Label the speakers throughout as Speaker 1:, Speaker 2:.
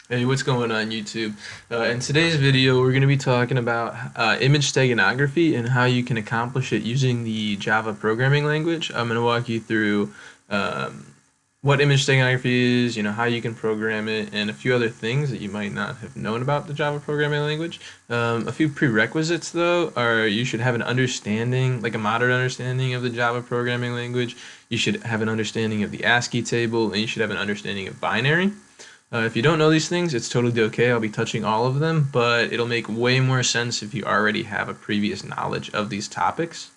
Speaker 1: Hey, what's going on YouTube? In today's video, we're going to be talking about image steganography and how you can accomplish it using the Java programming language. I'm going to walk you through what image steganography is, how you can program it, and a few other things that you might not have known about the Java programming language. A few prerequisites, though, are you should have an understanding, like a moderate understanding of the Java programming language. You should have an understanding of the ASCII table, and you should have an understanding of binary. If you don't know these things, it's totally okay. I'll be touching all of them, but it'll make way more sense if you already have a previous knowledge of these topics.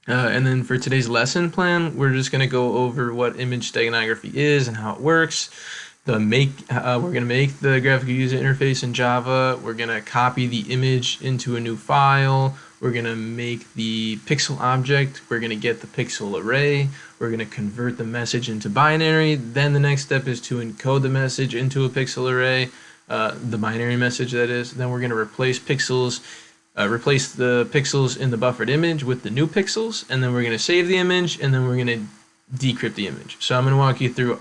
Speaker 1: And then for today's lesson plan, we're just going to go over what image steganography is and how it works. We're going to make the graphical user interface in Java. We're going to copy the image into a new file. We're going to make the pixel object. We're going to get the pixel array. We're going to convert the message into binary. Then the next step is to encode the message into a pixel array, the binary message that is. Then we're going to replace the pixels in the buffered image with the new pixels, and then we're going to save the image, and then we're going to decrypt the image. So I'm going to walk you through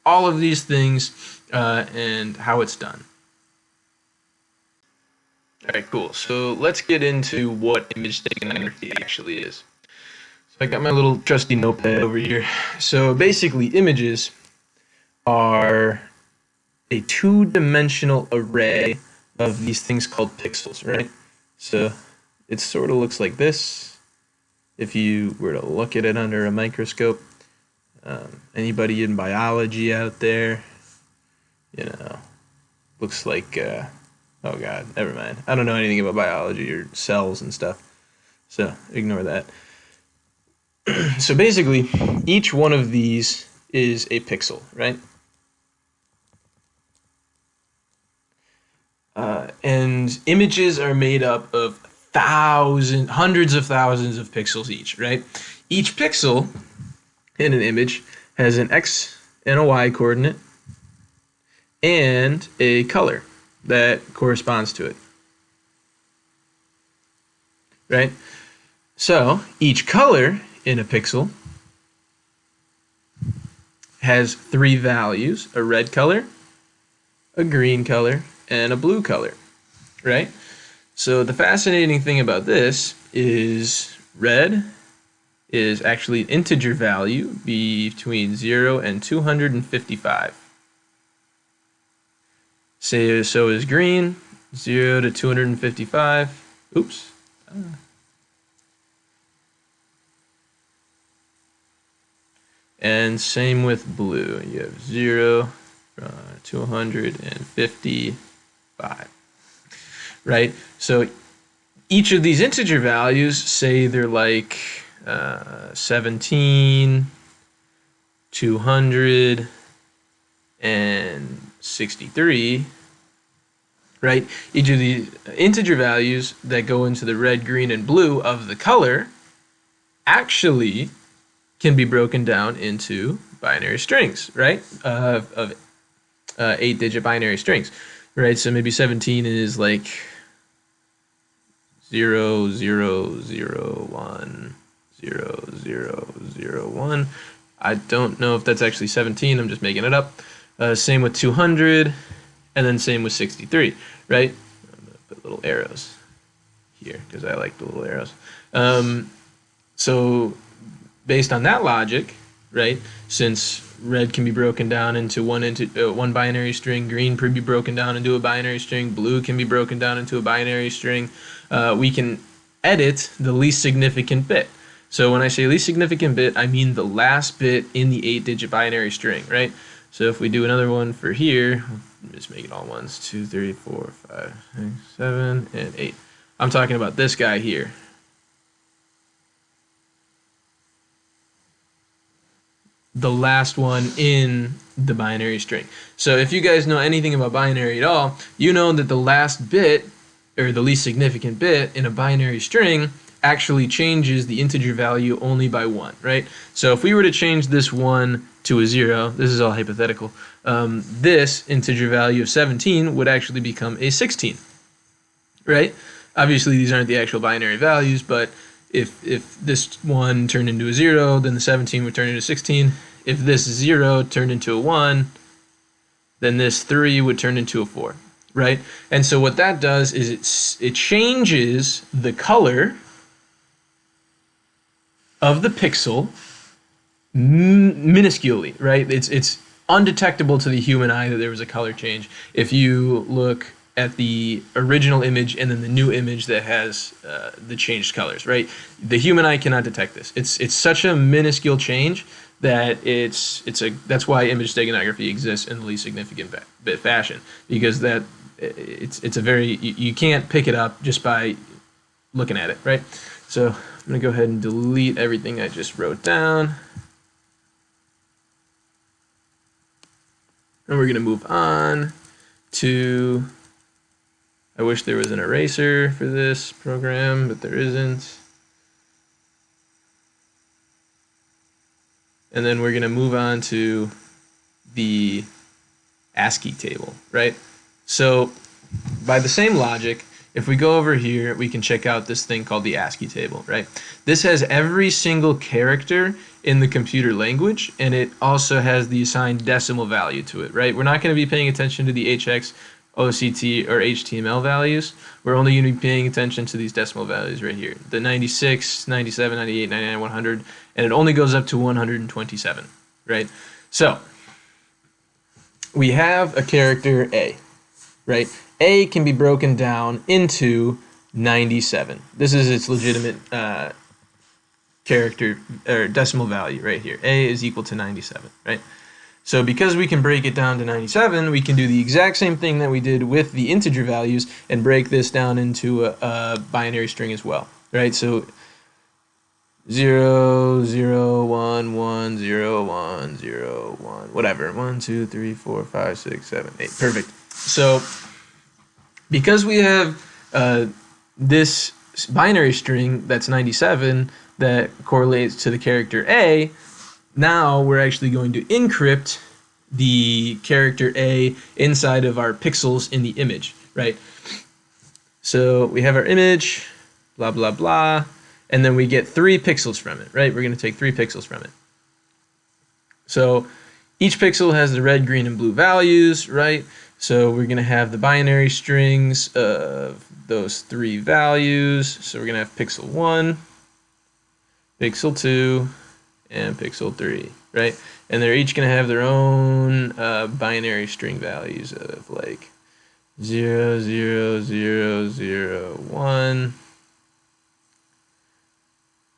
Speaker 1: all of these things and how it's done. All right, cool. So let's get into what image steganography actually is. So I got my little trusty notepad over here. So basically, images are a two-dimensional array of these things called pixels, right? So it sort of looks like this. If you were to look at it under a microscope, anybody in biology out there, looks like, oh God, never mind. I don't know anything about biology or cells and stuff, so ignore that. So basically, each one of these is a pixel, right? And images are made up of hundreds of thousands of pixels each, right? Each pixel in an image has an X and a Y coordinate and a color that corresponds to it, right? So each color in a pixel has three values: a red color, a green color, and a blue color, right? So the fascinating thing about this is red is actually an integer value between 0 and 255. So is green, 0 to 255. Oops. And same with blue. You have 0 to 255. Right? So each of these integer values, say they're like 17, 200, and 63, right? Each of these integer values that go into the red, green, and blue of the color actually can be broken down into binary strings, right? Of 8-digit binary strings, right? So maybe 17 is like 0, 0, 0, 1, 0, 0, 0, 1. I don't know if that's actually 17. I'm just making it up. Same with 200, and then same with 63, right? I'm going to put little arrows here because I like the little arrows. So based on that logic, right, since red can be broken down into one binary string, green can be broken down into a binary string, blue can be broken down into a binary string, we can edit the least significant bit. So when I say least significant bit, I mean the last bit in the 8-digit binary string, right? So if we do another one for here, just make it all ones, 2, 3, 4, 5, 6, 7, and 8. I'm talking about this guy here. The last one in the binary string. So if you guys know anything about binary at all, you know that the last bit, or the least significant bit in a binary string, actually changes the integer value only by 1, right? So if we were to change this 1 to a 0, this is all hypothetical, this integer value of 17 would actually become a 16, right? Obviously these aren't the actual binary values, but if this 1 turned into a 0, then the 17 would turn into 16. If this 0 turned into a 1, then this 3 would turn into a 4, right? And so what that does is it changes the color of the pixel minusculely, right? It's undetectable to the human eye that there was a color change if you look at the original image and then the new image that has the changed colors, right? The human eye cannot detect this. It's such a minuscule change that that's why image steganography exists in the least significant bit fashion, because that it's a very you can't pick it up just by looking at it, right? So I'm gonna go ahead and delete everything I just wrote down. And we're going to move on to, I wish there was an eraser for this program, but there isn't. And then we're going to move on to the ASCII table, right? So by the same logic, if we go over here, we can check out this thing called the ASCII table, right? This has every single character in the computer language, and it also has the assigned decimal value to it, right? We're not going to be paying attention to the HX, OCT, or HTML values. We're only going to be paying attention to these decimal values right here. The 96, 97, 98, 99, 100, and it only goes up to 127, right? So we have a character A, right? A can be broken down into 97. This is its legitimate character or decimal value right here. A is equal to 97, right? So because we can break it down to 97, we can do the exact same thing that we did with the integer values and break this down into a binary string as well, right? So 0, 0, 1, 1, 0, 1, 0, 1, whatever. 1, 2, 3, 4, 5, 6, 7, 8. Perfect. So because we have this binary string that's 97 that correlates to the character A, now we're actually going to encrypt the character A inside of our pixels in the image, right? So we have our image, blah, blah, blah, and then we get 3 pixels from it, right? We're going to take 3 pixels from it. So each pixel has the red, green, and blue values, right? So we're going to have the binary strings of those 3 values. So we're going to have pixel 1, pixel 2, and pixel 3, right? And they're each going to have their own binary string values of like 0, 0, 0, 0, 1.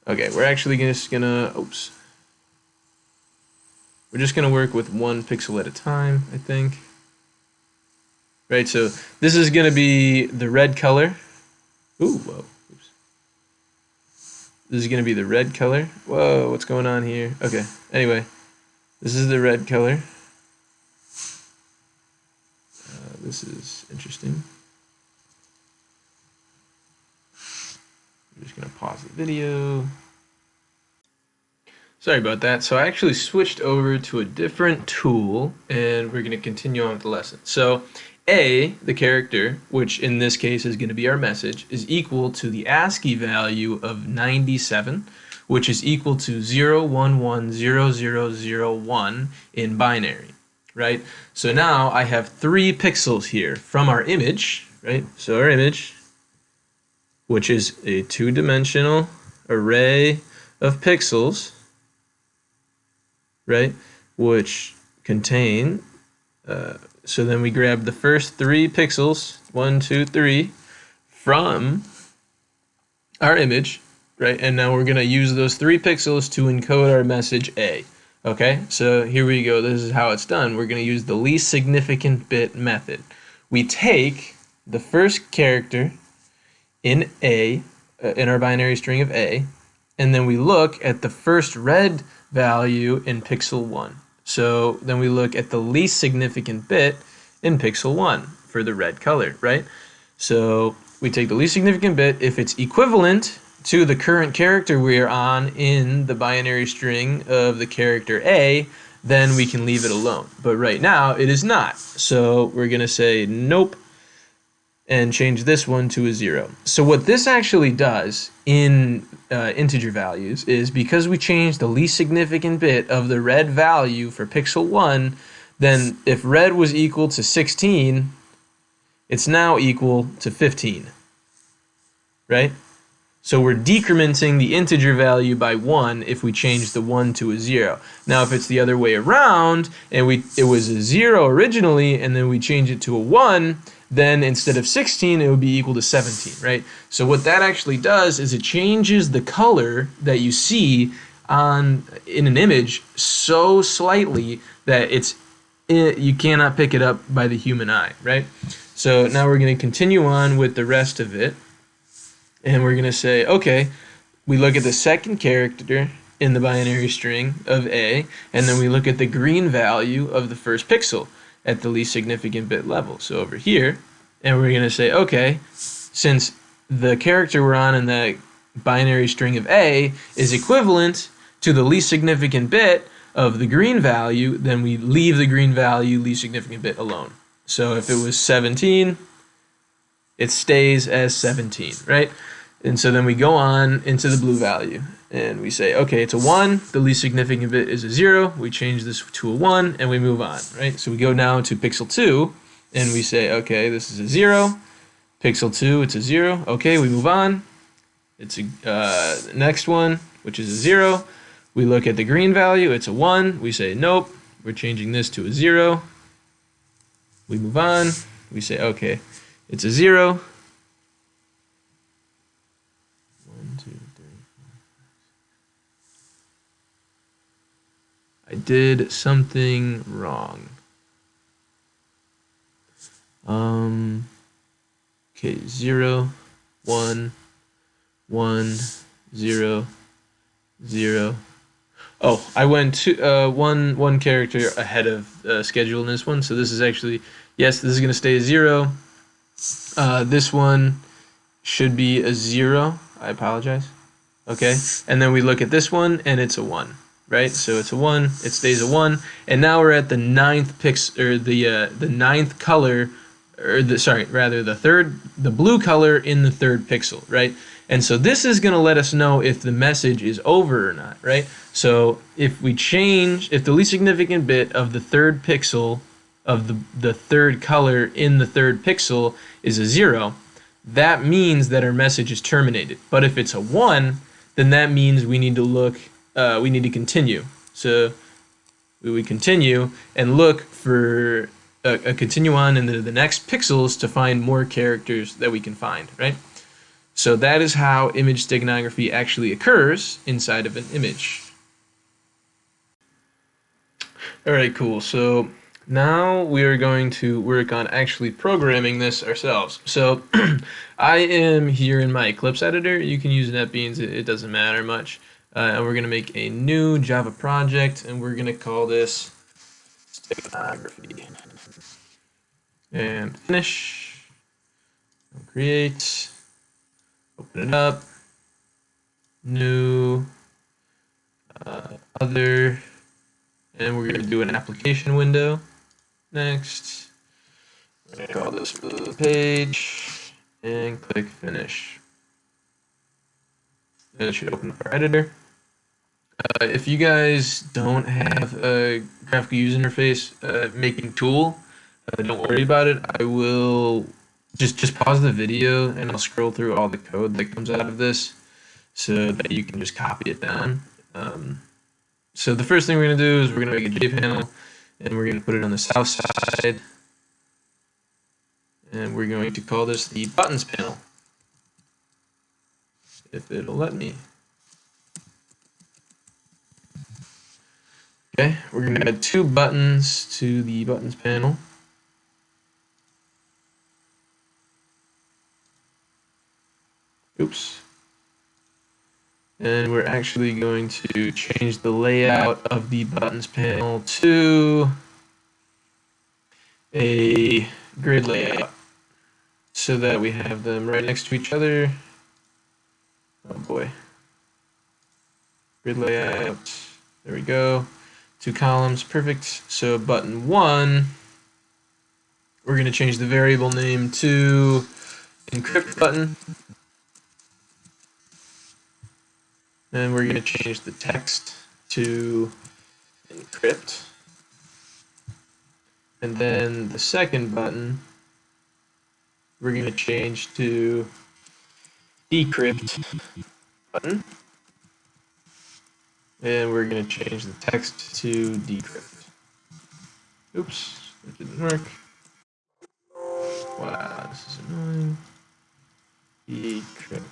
Speaker 1: Okay, we're actually just going to, we're just going to work with 1 pixel at a time, I think. Right, so this is going to be the red color. Ooh, whoa. Oops. This is going to be the red color. Whoa, what's going on here? Okay, anyway, this is the red color. This is interesting. I'm just going to pause the video. Sorry about that. So I actually switched over to a different tool, and we're going to continue on with the lesson. So A, the character, which in this case is going to be our message, is equal to the ASCII value of 97, which is equal to 0110001 in binary, right? So now I have 3 pixels here from our image, right? So our image, which is a 2-dimensional array of pixels, right, which contain, so then we grab the first 3 pixels, 1, 2, 3, from our image, right, and now we're going to use those 3 pixels to encode our message A. Okay, so here we go. This is how it's done. We're going to use the least significant bit method. We take the first character in A, in our binary string of A, and then we look at the first red value in pixel 1. So then we look at the least significant bit in pixel 1 for the red color, right? So we take the least significant bit. If it's equivalent to the current character we are on in the binary string of the character A, then we can leave it alone. But right now it is not. So we're going to say nope and change this one to a 0. So what this actually does in integer values is, because we changed the least significant bit of the red value for pixel 1, then if red was equal to 16, it's now equal to 15, right? So we're decrementing the integer value by 1 if we change the 1 to a 0. Now if it's the other way around, and it was a 0 originally, and then we change it to a 1, then instead of 16, it would be equal to 17, right? So what that actually does is it changes the color that you see in an image so slightly that you cannot pick it up by the human eye, right? So now we're going to continue on with the rest of it. And we're going to say, okay, we look at the second character in the binary string of A, and then we look at the green value of the first pixel at the least significant bit level. So over here, and we're going to say, okay, since the character we're on in the binary string of A is equivalent to the least significant bit of the green value, then we leave the green value least significant bit alone. So if it was 17, it stays as 17, right? And so then we go on into the blue value, and we say, okay, it's a 1, the least significant bit is a 0, we change this to a 1, and we move on, right? So we go now to pixel 2, and we say, okay, this is a 0, pixel 2, it's a 0, okay, we move on, it's a next one, which is a 0, we look at the green value, it's a 1, we say, nope, we're changing this to a 0, we move on, we say, okay, it's a 0, 1, 2, 3, 4. I did something wrong. Okay, 0, 1, 1, 0, 0. Oh, I went to one character ahead of schedule in this one, so this is actually, yes, this is going to stay a 0. This one should be a 0. I apologize. Okay, and then we look at this one, and it's a 1, right? So it's a 1. It stays a 1, and now we're at the ninth the ninth color, or the blue color in the third pixel, right? And so this is going to let us know if the message is over or not, right? So if the least significant bit of the third pixel of the third color in the third pixel is a 0, that means that our message is terminated. But if it's a 1, then that means we need to continue. So we would continue and look for continue on into the next pixels to find more characters that we can find, right? So that is how image steganography actually occurs inside of an image. All right, cool. So now we are going to work on actually programming this ourselves. So I am here in my Eclipse editor. You can use NetBeans, it doesn't matter much. And we're going to make a new Java project, and we're going to call this Steganography. And finish, create, open it up, new, other, and we're going to do an application window. Next, we're going to call this the page, and click finish. And it should open up our editor. If you guys don't have a graphical user interface making tool, don't worry about it. I will just pause the video and I'll scroll through all the code that comes out of this so that you can just copy it down. So the first thing we're going to do is we're going to make a JPanel, and we're going to put it on the south side, and we're going to call this the buttons panel, if it'll let me. Okay, we're going to add 2 buttons to the buttons panel. Oops. And we're actually going to change the layout of the buttons panel to a grid layout so that we have them right next to each other. Oh boy. Grid layout. There we go. 2 columns. Perfect. So button 1, we're going to change the variable name to encrypt button. And we're going to change the text to encrypt. And then the second button, we're going to change to Decrypt button. And we're going to change the text to Decrypt. Oops, that didn't work. Wow, this is annoying. Decrypt.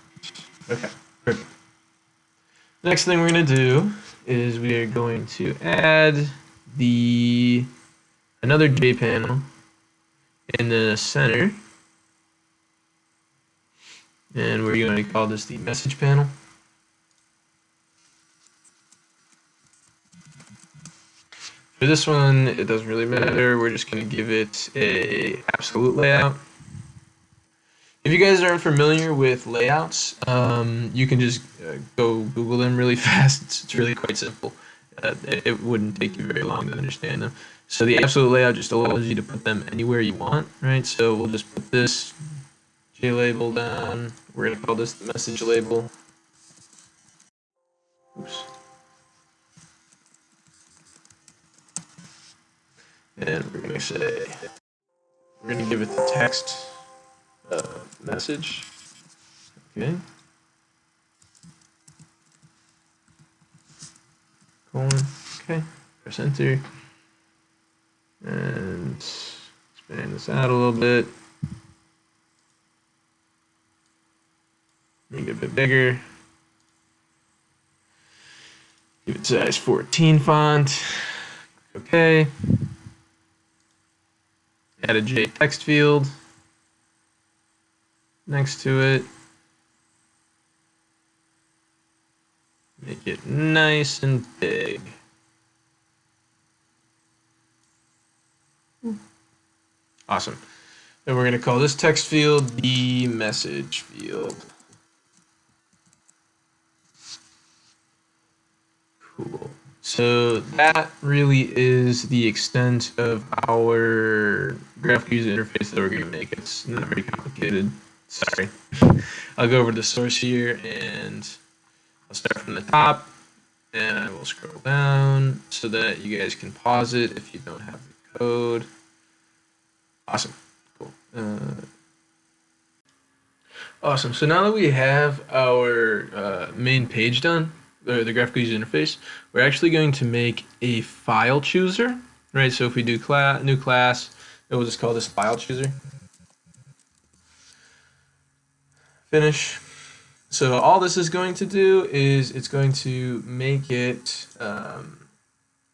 Speaker 1: Okay, perfect. Next thing we're going to do is we are going to add another JPanel in the center. And we're going to call this the message panel. For this one, it doesn't really matter. We're just going to give it a absolute layout. If you guys aren't familiar with layouts, you can just go Google them really fast. It's really quite simple. It wouldn't take you very long to understand them. So the absolute layout just allows you to put them anywhere you want, right? So we'll just put this J label down. We're going to call this the message label. Oops. And we're going to say, we're going to give it the text message. Okay. Colon. Okay. Press enter. And expand this out a little bit. Make it a bit bigger. Give it size 14 font. Okay. Add a J text field next to it. Make it nice and big. Awesome. Then we're going to call this text field the message field. Cool. So that really is the extent of our graphical user interface that we're going to make. It's not very complicated. Sorry. I'll go over to the source here and I'll start from the top and I will scroll down so that you guys can pause it if you don't have the code. Awesome. Cool. Awesome. So now that we have our main page done, the graphical user interface, we're actually going to make a file chooser, right? So if we do new class, we'll just call this file chooser. Finish. So all this is going to do is it's going to make it,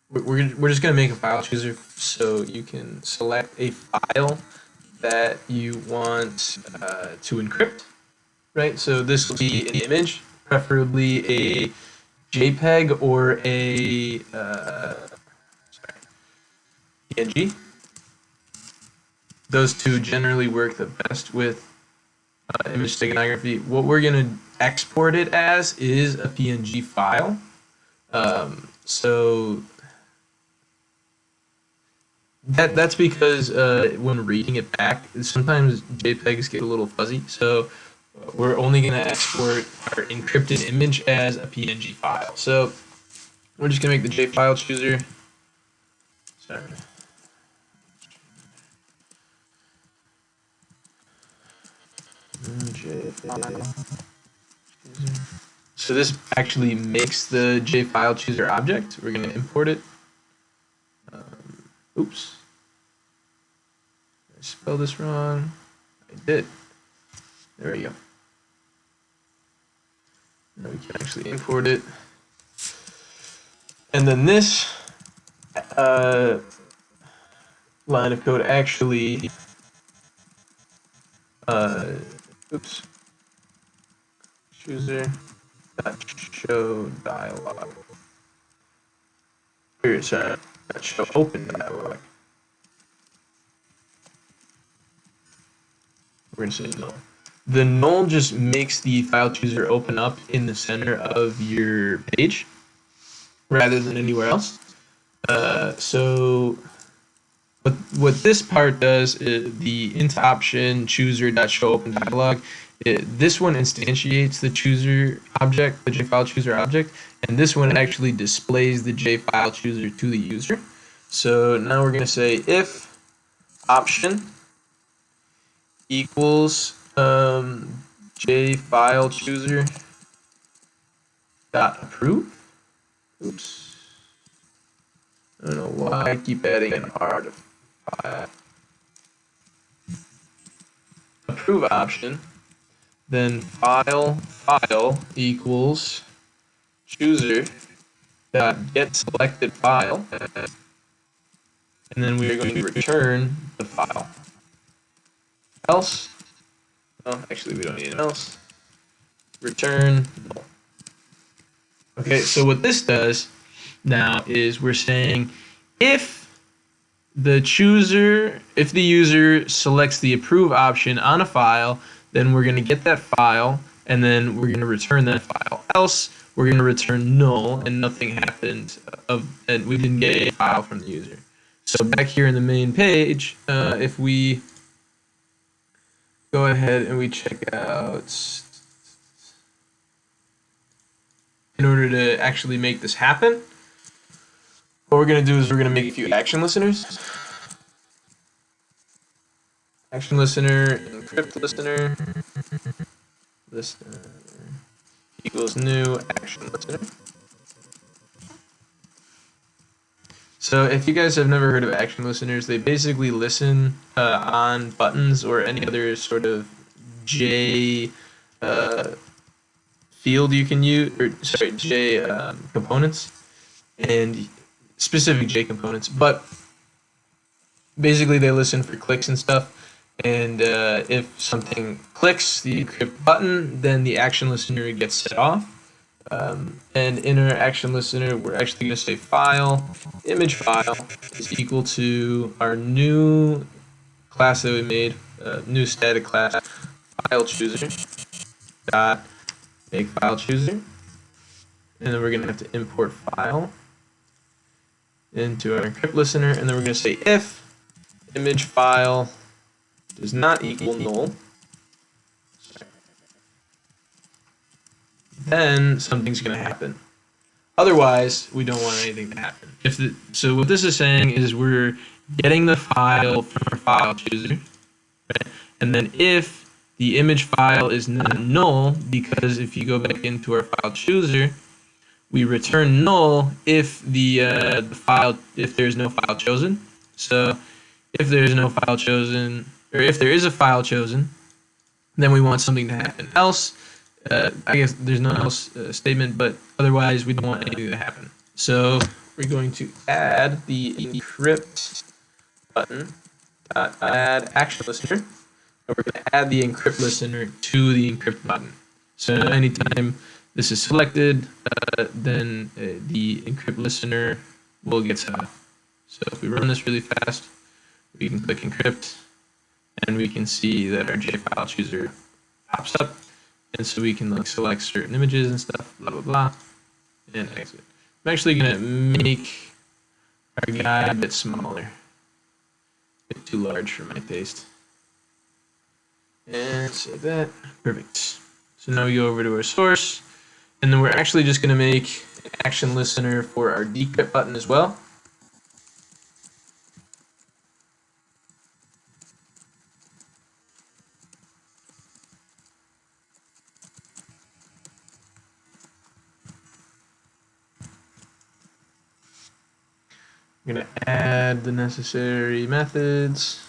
Speaker 1: we're just going to make a file chooser so you can select a file that you want to encrypt, right? So this will be an image, preferably a JPEG or a PNG. Those two generally work the best with image steganography. What we're going to export it as is a PNG file. So that's because when reading it back, sometimes JPEGs get a little fuzzy. So we're only going to export our encrypted image as a PNG file. So we're just going to make the JFile chooser. Sorry. So this actually makes the JFile chooser object. We're going to import it. Oops. Did I spell this wrong? I did. There we go. Now we can actually import it. And then this line of code actually oops. Chooser.show dialog. Sorry, not show open dialog. We're going to say null. The null just makes the file chooser open up in the center of your page rather than anywhere else. So what this part does is the int option chooser.showOpen dialog. This one instantiates the chooser object, the JFile chooser object, and this one actually displays the JFile chooser to the user. So now we're going to say if option equals J file chooser dot approve. Oops. I don't know why I keep adding an R to file. Approve option. Then file equals chooser dot get selected file, and then we are going to return the file. Else, oh, actually we don't need an else. Return null. Okay, so what this does now is we're saying if the user selects the approve option on a file, then we're going to get that file and then we're going to return that file. Else, we're going to return null and nothing happened and we didn't get a file from the user. So back here in the main page, if we go ahead and we check out, in order to actually make this happen, what we're going to do is we're going to make a few action listeners. Action listener, encrypt listener equals new action listener. So if you guys have never heard of action listeners, they basically listen on buttons or any other sort of J field you can use, or sorry, J components, and specific J components. But basically they listen for clicks and stuff. And if something clicks the encrypt button, then the action listener gets set off. And in our action listener, we're actually going to say file, image file is equal to our new class that we made, new static class, file chooser dot make file chooser. And then we're going to have to import file into our encrypt listener. And then we're going to say if image file does not equal null, then something's going to happen. Otherwise, we don't want anything to happen. So what this is saying is we're getting the file from our file chooser, right? And then if the image file is not null, because if you go back into our file chooser, we return null if if there's no file chosen. So if there's no file chosen, or if there is a file chosen, then we want something to happen. Else, I guess there's no else statement, but otherwise we don't want anything to happen. So we're going to add the encrypt button, add action listener, and we're going to add the encrypt listener to the encrypt button. So anytime this is selected, then the encrypt listener will get set up. So if we run this really fast, we can click encrypt, and we can see that our JFile chooser pops up, and so we can select certain images and stuff, blah blah blah, and exit. I'm actually gonna make our guy a bit smaller, a bit too large for my taste, and save that. Perfect. So now we go over to our source, and then we're actually just gonna make an action listener for our decrypt button as well. I'm going to add the necessary methods,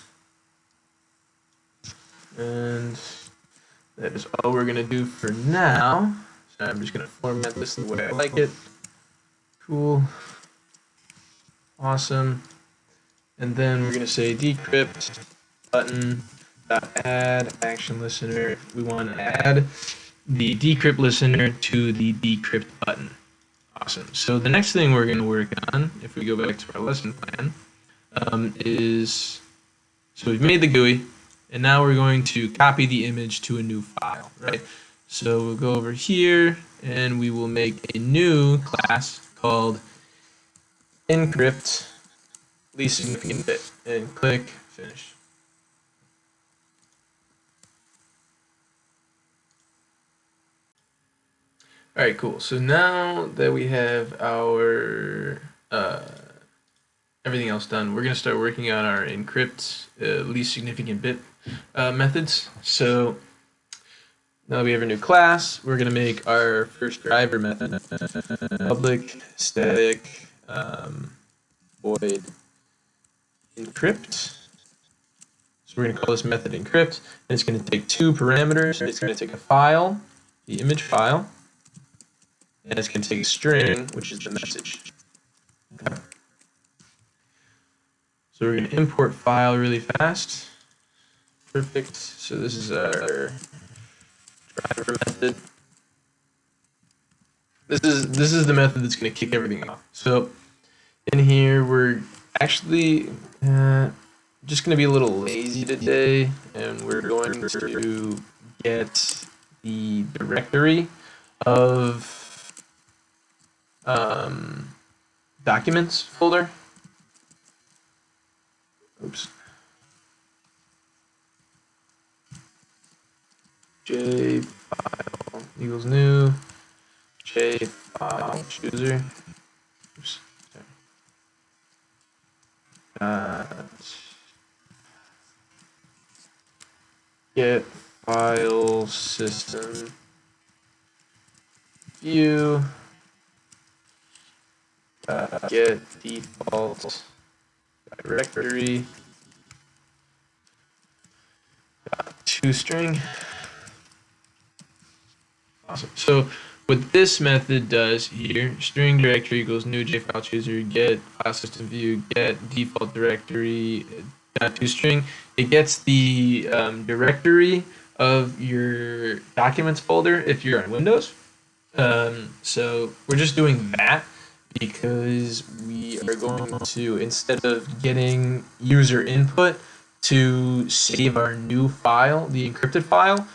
Speaker 1: and that is all we're going to do for now. So I'm just going to format this the way I like it. Cool. Awesome. And then we're going to say decrypt button dot add action listener. We want to add the decrypt listener to the decrypt button. Awesome. So the next thing we're going to work on, if we go back to our lesson plan, is, so we've made the GUI, and now we're going to copy the image to a new file, right? So we'll go over here, and we will make a new class called encrypt least significant bit, and click finish. All right, cool. So now that we have our everything else done, we're going to start working on our encrypt least significant bit methods. So now that we have a new class, we're going to make our first driver method, public static void encrypt. So we're going to call this method encrypt, and it's going to take two parameters. It's going to take a file, the image file, and it's going to take a string, which is the message. Okay. So we're going to import file really fast. Perfect. So this is our driver method. This is the method that's going to kick everything off. So in here we're actually just going to be a little lazy today, and we're going to get the directory of documents folder. Oops. J file equals new J file chooser. Oops. Get file system view. Get default directory. ToString. Awesome. So what this method does here, string directory equals new jFileChooser, get file system view, get default directory, ToString. It gets the directory of your documents folder if you're on Windows. So we're just doing that because we are going to, instead of getting user input to save our new file, the encrypted file,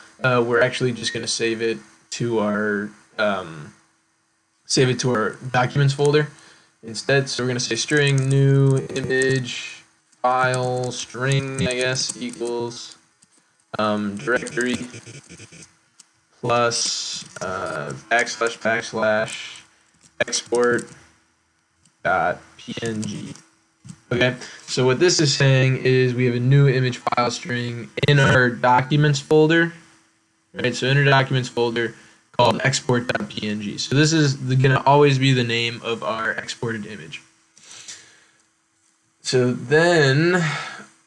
Speaker 1: we're actually just going to save it to our documents folder instead. So we're going to say string new image file string, I guess, equals directory plus \\export dot png. Okay, so what this is saying is we have a new image file string in our documents folder, right? So in our documents folder called export.png. So this is going to always be the name of our exported image. So then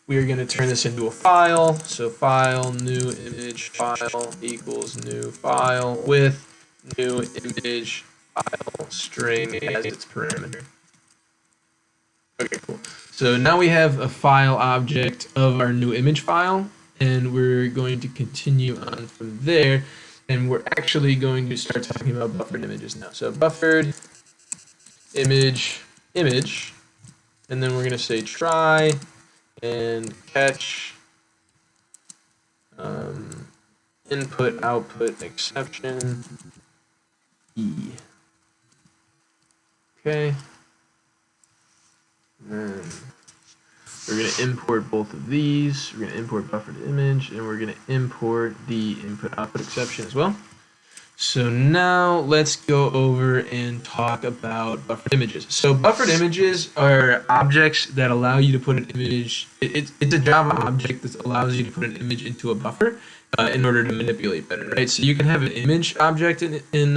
Speaker 1: we are going to turn this into a file. So file new image file equals new file with new image file string as its parameter. Okay, cool. So now we have a file object of our new image file, and we're going to continue on from there, and we're actually going to start talking about buffered images now. So buffered image, and then we're going to say try and catch input output exception E. Okay. And then we're going to import both of these. We're going to import buffered image, and we're going to import the input output exception as well. So now let's go over and talk about buffered images. So buffered images are objects that allow you to put an image. It's a Java object that allows you to put an image into a buffer in order to manipulate better, right? So you can have an image object in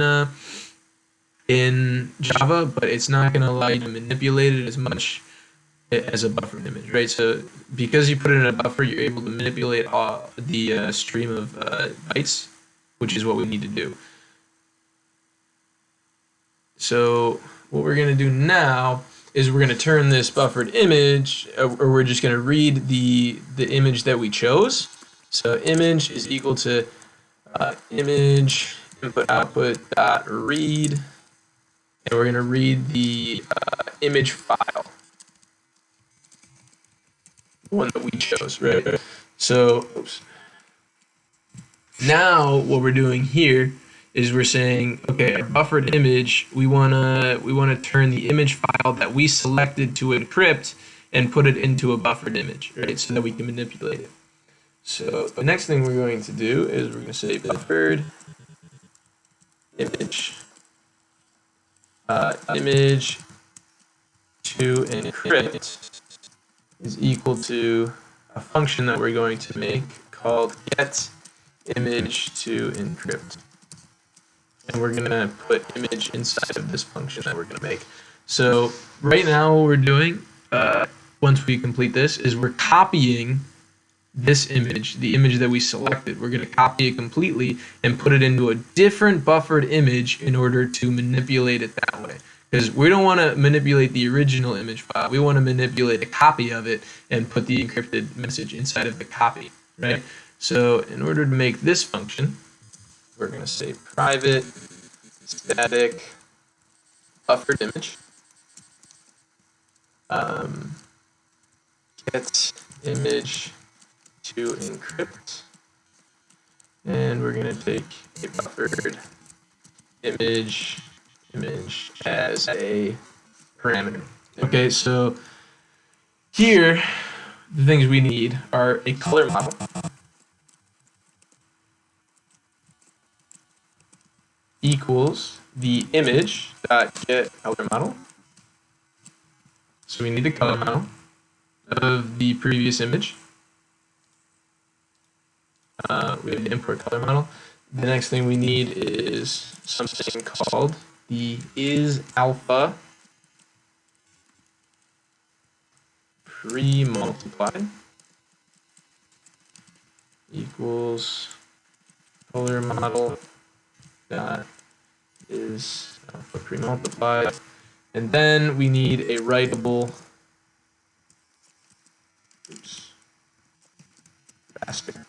Speaker 1: Java, but it's not going to allow you to manipulate it as much as a buffered image, right? So because you put it in a buffer, you're able to manipulate the stream of bytes, which is what we need to do. So what we're going to do now is we're going to turn this buffered image, or we're just going to read the image that we chose. So image is equal to image input output dot read, and we're going to read the image file, the one that we chose, right? So oops. Now what we're doing here is we're saying, okay, our buffered image, we wanna turn the image file that we selected to encrypt and put it into a buffered image, right? So that we can manipulate it. So the next thing we're going to do is we're going to say buffered image image to encrypt is equal to a function that we're going to make called get image to encrypt. And we're going to put image inside of this function that we're going to make. So right now what we're doing, once we complete this, is we're copying this image, the image that we selected. We're going to copy it completely and put it into a different buffered image in order to manipulate it that way. Because we don't want to manipulate the original image file. We want to manipulate a copy of it and put the encrypted message inside of the copy, right? So in order to make this function, we're going to say private static buffered image get image to encrypt, and we're going to take a buffered image as a parameter. Okay, so here the things we need are a color model, equals the image dot get color model. So we need the color model of the previous image. We have to import color model. The next thing we need is something called the isAlpha pre-multiplied equals color model dot isAlpha pre-multiplied. And then we need a writable raster.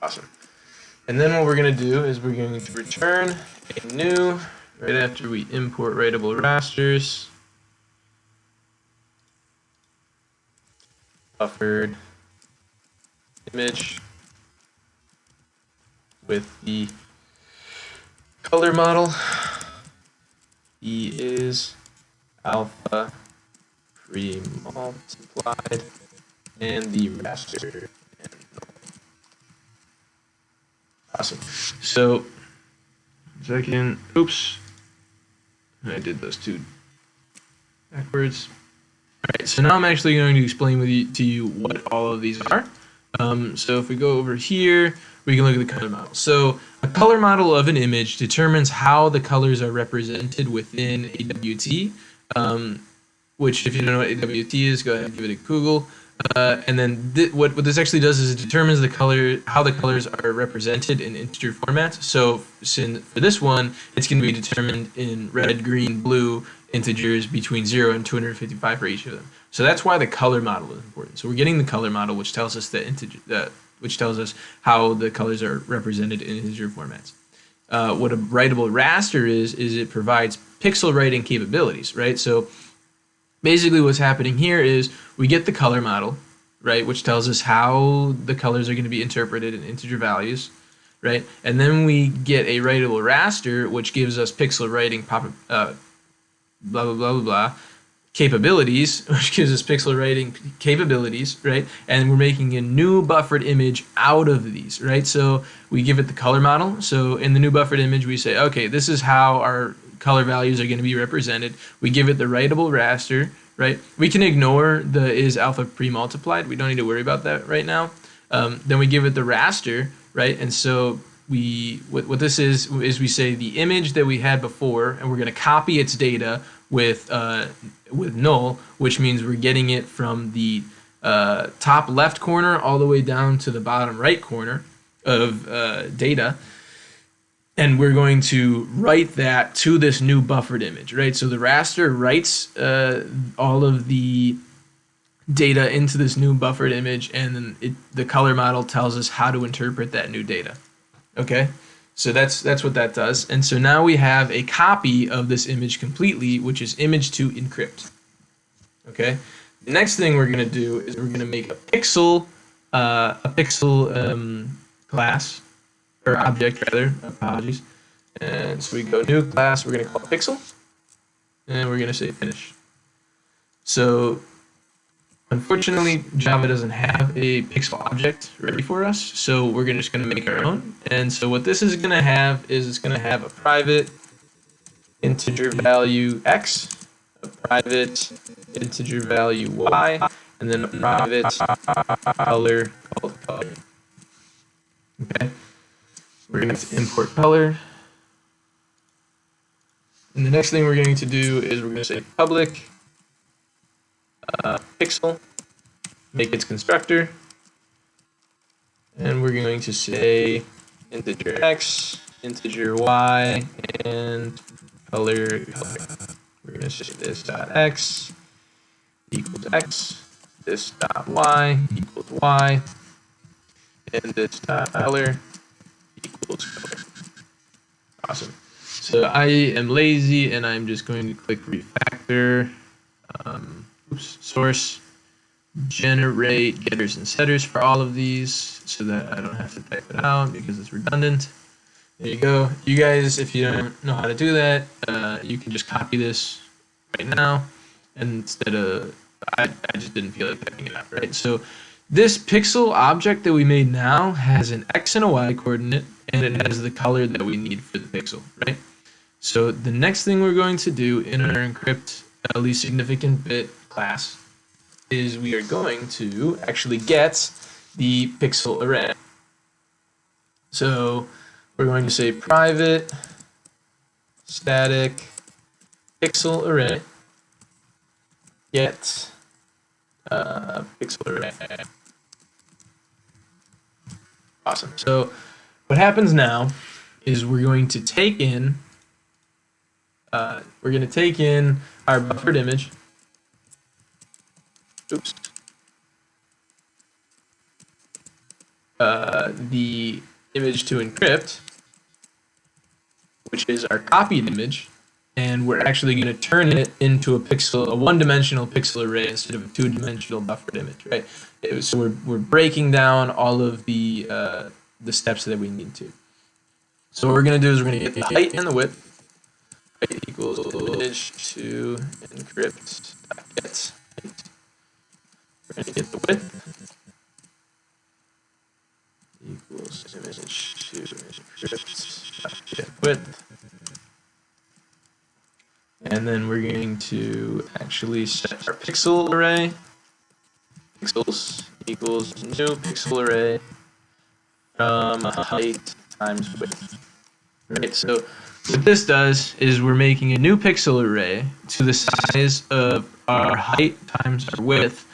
Speaker 1: Awesome. And then what we're going to do is we're going to return a new, right after we import writable rasters, buffered image with the color model. E is alpha pre-multiplied and the raster. Awesome. So, second, oops, I did those two backwards. All right, so now I'm actually going to explain to you what all of these are. So if we go over here, we can look at the color model. So a color model of an image determines how the colors are represented within AWT, which if you don't know what AWT is, go ahead and give it a Google. And then what this actually does is it determines how the colors are represented in integer formats. So for this one, it's going to be determined in red, green, blue integers between 0 and 255 for each of them. So that's why the color model is important. So we're getting the color model, which tells us which tells us how the colors are represented in integer formats. What a writable raster is it provides pixel writing capabilities, right? So basically what's happening here is we get the color model, right, which tells us how the colors are going to be interpreted in integer values, right? And then we get a writable raster, which gives us pixel writing blah, blah, blah, blah, blah, capabilities, which gives us pixel writing capabilities, right? And we're making a new buffered image out of these, right? So we give it the color model. So in the new buffered image, we say, okay, this is how our color values are going to be represented. We give it the writable raster, right? We can ignore the isAlpha pre-multiplied. We don't need to worry about that right now. Then we give it the raster, right? And so what this is we say the image that we had before, and we're going to copy its data with null, which means we're getting it from the top left corner all the way down to the bottom right corner of data. And we're going to write that to this new buffered image, right? So the raster writes all of the data into this new buffered image, and then the color model tells us how to interpret that new data. Okay, so that's what that does. And so now we have a copy of this image completely, which is image to encrypt. Okay, the next thing we're going to do is we're going to make a pixel class, or object rather, apologies. And so we go new class, we're going to call it pixel, and we're going to say finish. So Unfortunately, Java doesn't have a pixel object ready for us, so we're just going to make our own. And so what this is going to have is it's going to have a private integer value x, a private integer value y, and then a private color called color. Okay, we're going to import color. And the next thing we're going to do is we're going to say public pixel, make its constructor, and we're going to say integer x, integer y, and color. We're going to say this dot x equals x, this dot y equals y, and this dot color equals color. Awesome. So I am lazy and I'm just going to click refactor, source, generate getters and setters for all of these so that I don't have to type it out because it's redundant. There you go. You guys, if you don't know how to do that, you can just copy this right now instead of, I just didn't feel like typing it out, right? So this pixel object that we made now has an x and a y coordinate, and it has the color that we need for the pixel, right? So the next thing we're going to do in our encrypt least significant bit class is we are going to actually get the pixel array. So we're going to say private static pixel array get pixel array. Awesome. So what happens now is we're going to take in our buffered image. Oops. The image to encrypt, which is our copied image, and we're actually going to turn it into a one-dimensional pixel array instead of a two-dimensional buffered image, right? So we're breaking down all of the steps that we need to. So what we're going to do is we're going to get the height and the width. Height equals image to encrypt get. We're going to get the width equals image to encrypt get width. And then we're going to actually set our pixel array. Pixels equals new pixel array from height times width. Right, so what this does is we're making a new pixel array to the size of our height times our width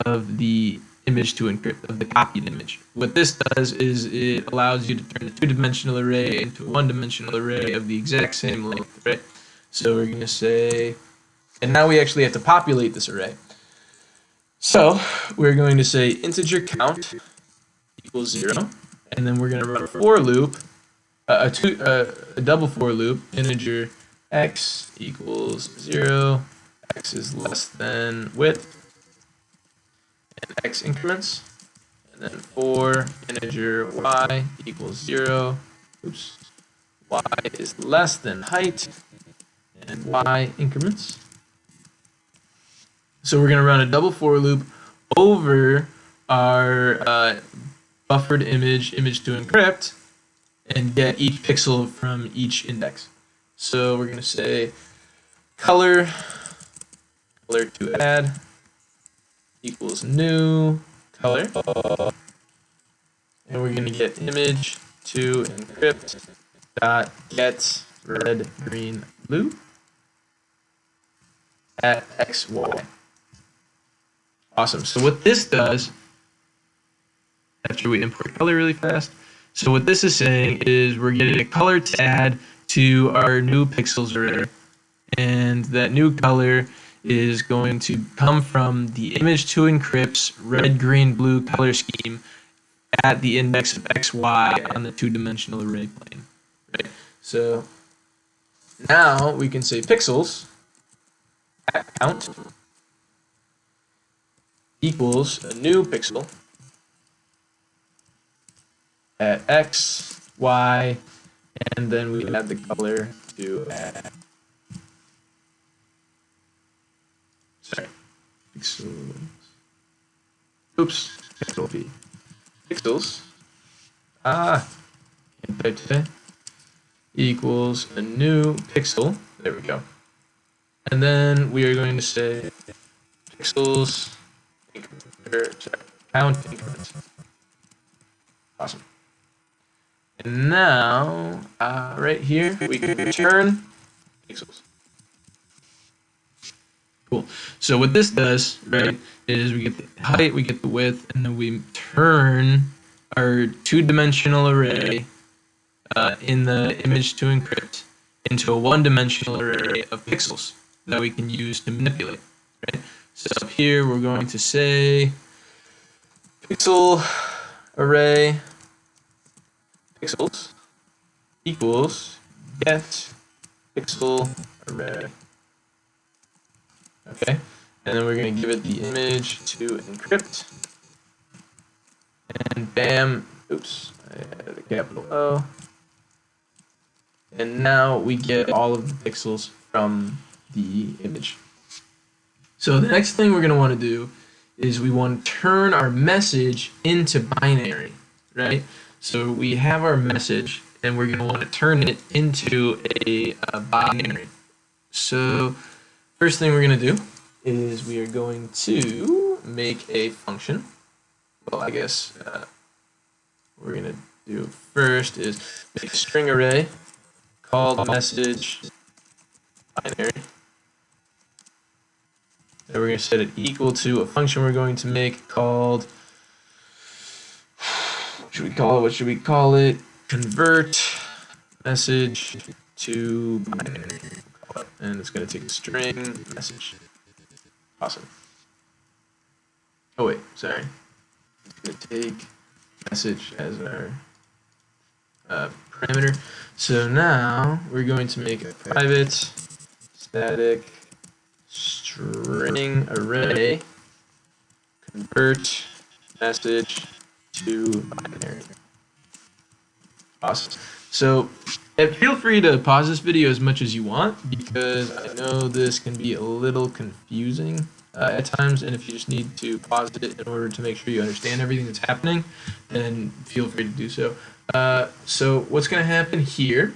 Speaker 1: of the image to encrypt, of the copied image. What this does is it allows you to turn a two-dimensional array into a one-dimensional array of the exact same length, right? So we're going to say, and now we actually have to populate this array. So we're going to say integer count equals 0, and then we're going to run a for loop, a double for loop, integer x equals 0, x is less than width, and x increments, and then for integer y equals 0, oops, y is less than height, and y increments. So we're going to run a double for loop over our buffered image to encrypt and get each pixel from each index. So we're going to say color to add equals new color, and we're going to get image to encrypt dot get red, green, blue at xy. Awesome. So what this does, after we import color really fast, so what this is saying is we're getting a color to add to our new pixels array, and that new color is going to come from the image to encrypt's red, green, blue color scheme at the index of xy on the two-dimensional array plane. Right? So now we can say pixels at count equals a new pixel at x, y, and then we add the color to add. Sorry, pixels oops, capital P, pixels, can't type today, equals a new pixel, there we go. And then we are going to say pixels, count increments. Awesome. And now, right here, we can return pixels. Cool. So what this does, right, is we get the height, we get the width, and then we turn our two-dimensional array in the image to encrypt into a one-dimensional array of pixels that we can use to manipulate, right? So up here, we're going to say pixel array pixels equals get pixel array. Okay, and then we're going to give it the image to encrypt, and bam, oops, I added a capital O, and now we get all of the pixels from the image. So the next thing we're going to want to do is we want to turn our message into binary, right? So we have our message, and we're going to want to turn it into a binary. So first thing we're going to do is we are going to make a function. Well, I guess what we're going to do first is make a string array called message binary. And we're going to set it equal to a function we're going to make called, what should we call it? Convert message to binary. And it's going to take a string message. Awesome. Oh wait, sorry. It's going to take message as our parameter. So now we're going to make a private static string array convert message to binary. Awesome. So feel free to pause this video as much as you want, because I know this can be a little confusing at times, and if you just need to pause it in order to make sure you understand everything that's happening, then feel free to do so. So what's going to happen here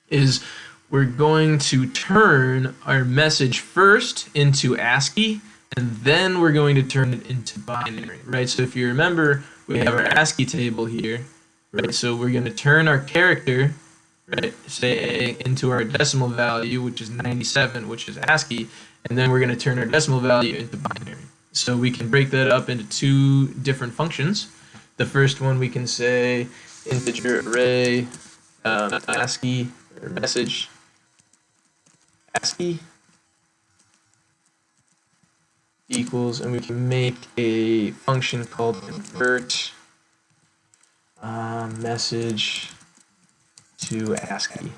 Speaker 1: is we're going to turn our message first into ASCII, and then we're going to turn it into binary, right? So if you remember, we have our ASCII table here, right? So we're going to turn our character, right, say into our decimal value, which is 97, which is ASCII, and then we're going to turn our decimal value into binary. So we can break that up into two different functions. The first one we can say integer array ASCII or message ASCII equals, and we can make a function called convert message to ASCII,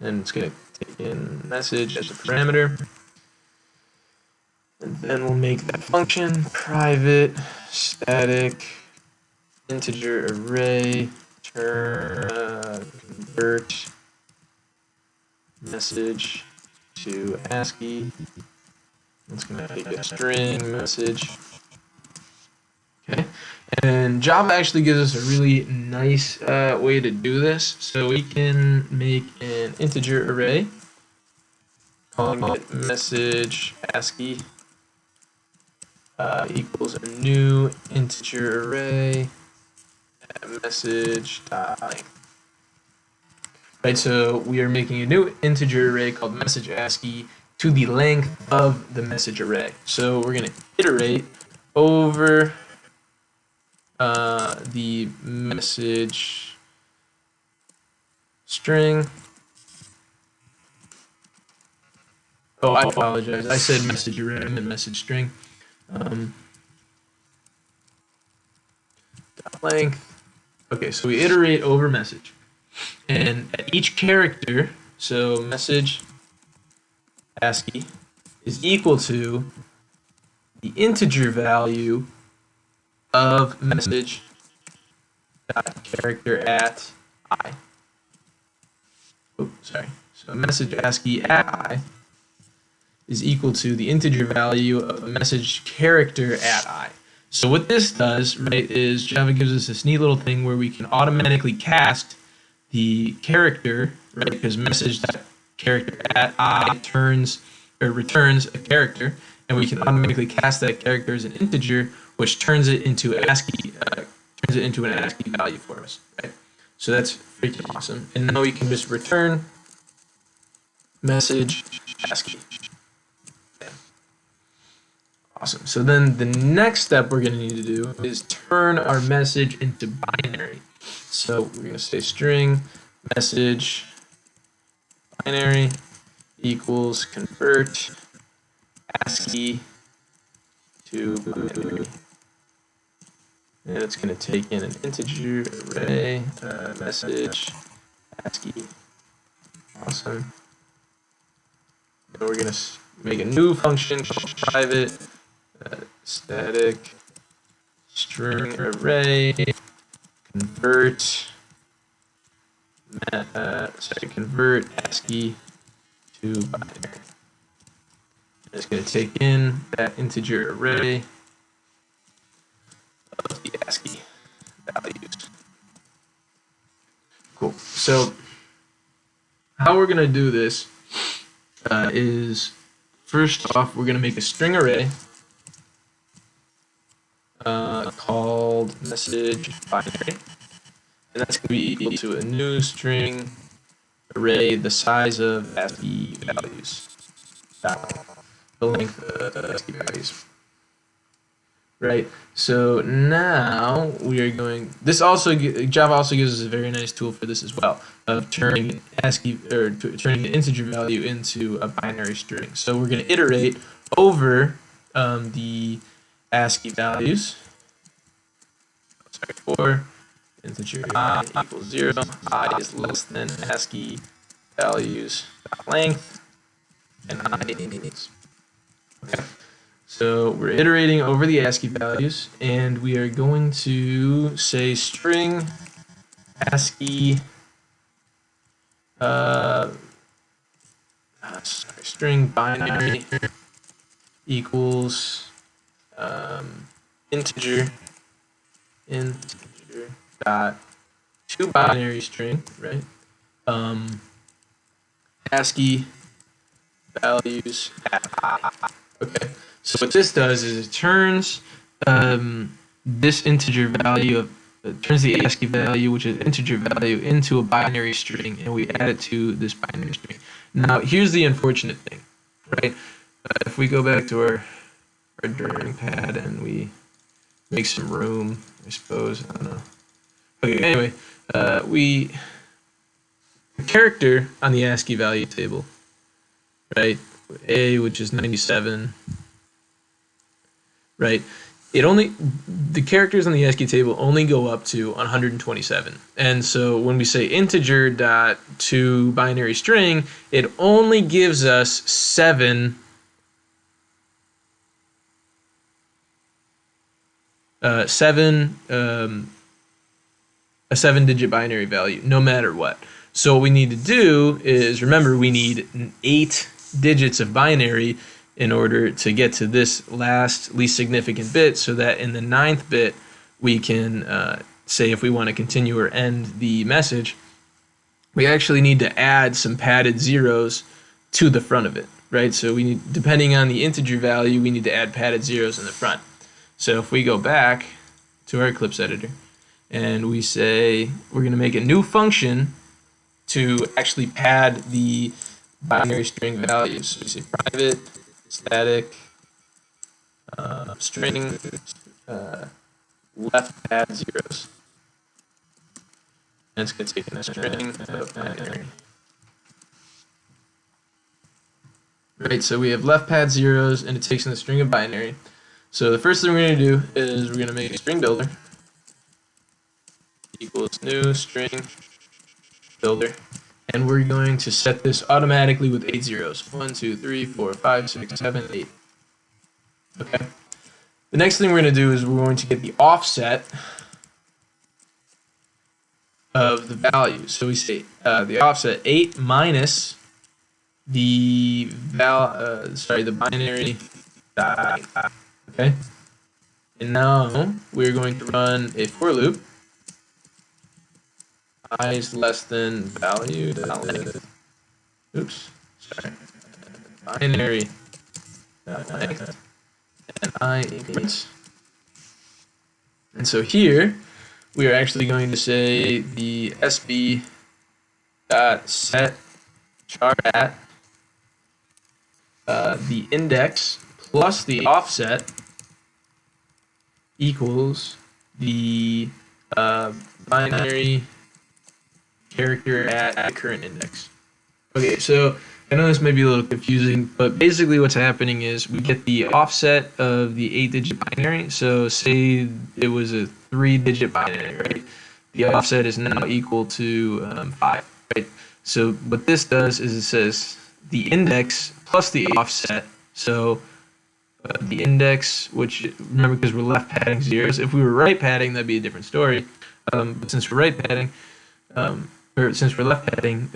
Speaker 1: and it's going to take in message as a parameter, and then we'll make that function private static integer array convert message to ASCII. It's going to take a string message. Okay, and Java actually gives us a really nice way to do this. So we can make an integer array, calling it message ASCII equals a new integer array message length. Right, so we are making a new integer array called message ASCII to the length of the message array. So we're going to iterate over the message string. Oh, I apologize. I said message array, I meant message string. Length. Okay, so we iterate over message. And at each character, so message ASCII is equal to the integer value of message character at I. Oh, sorry. So message ASCII at I is equal to the integer value of a message character at I. So what this does, right, is Java gives us this neat little thing where we can automatically cast the character, right, because message.character at I returns a character, and we can automatically cast that character as an integer, which turns it into an ASCII value for us, right? So that's freaking awesome. And now we can just return message ASCII. Yeah. Awesome. So then the next step we're going to need to do is turn our message into binary. So we're going to say string message binary equals convert ASCII to binary. And it's going to take in an integer array message ASCII. Awesome. And we're going to make a new function called private static string array convert ASCII to binary. And it's going to take in that integer array of the ASCII values. Cool. So how we're going to do this is, first off, we're going to make a string array called message binary, and that's going to be equal to a new string array the size of ASCII values, the length of ASCII values. Right. So now we are going. Java also gives us a very nice tool for this as well, of turning turning an integer value into a binary string. So we're going to iterate over the ASCII values. For integer I equals 0, I is less than ASCII values length, and I is. Okay. So we're iterating over the ASCII values, and we are going to say string ASCII string binary equals integer dot to binary string, right? ASCII values at I. Okay. So what this does is it turns this integer value turns the ASCII value, which is integer value, into a binary string, and we add it to this binary string. Now, here's the unfortunate thing, right? If we go back to our drawing pad and we make some room, I suppose, I don't know. Okay, anyway, the character on the ASCII value table, right? A, which is 97, right? The characters on the ASCII table only go up to 127. And so when we say integer dot to binary string, it only gives us seven a 7-digit binary value, no matter what. So what we need to do is, remember, we need 8 digits of binary in order to get to this last least significant bit, so that in the 9th bit we can say if we want to continue or end the message, we actually need to add some padded zeros to the front of it, right? So we need, depending on the integer value, we need to add padded zeros in the front. So if we go back to our Eclipse editor and we say we're going to make a new function to actually pad the binary string values. So we say private static string left pad zeros. And it's going to take in a string of binary. Right, so we have left pad zeros, and it takes in a string of binary. So the first thing we're going to do is we're going to make a string builder equals new string builder, and we're going to set this automatically with 8 zeros. 1, 2, 3, 4, 5, 6, 7, 8. Okay. The next thing we're going to do is we're going to get the offset of the value. So we say the offset 8 minus the binary dot. Okay, and now we're going to run a for loop. I is less than value. Oops, sorry. Binary length and I equals. And so here we are actually going to say the SB dot set char at the index plus the offset equals the binary character at the current index. Okay, so I know this may be a little confusing, but basically what's happening is we get the offset of the 8-digit binary. So say it was a 3-digit binary, right? The offset is now equal to 5, right? So what this does is it says the index plus the offset. So the index, which remember because we're left padding zeros. If we were right padding, that'd be a different story. But since we're right padding, or since we're left padding,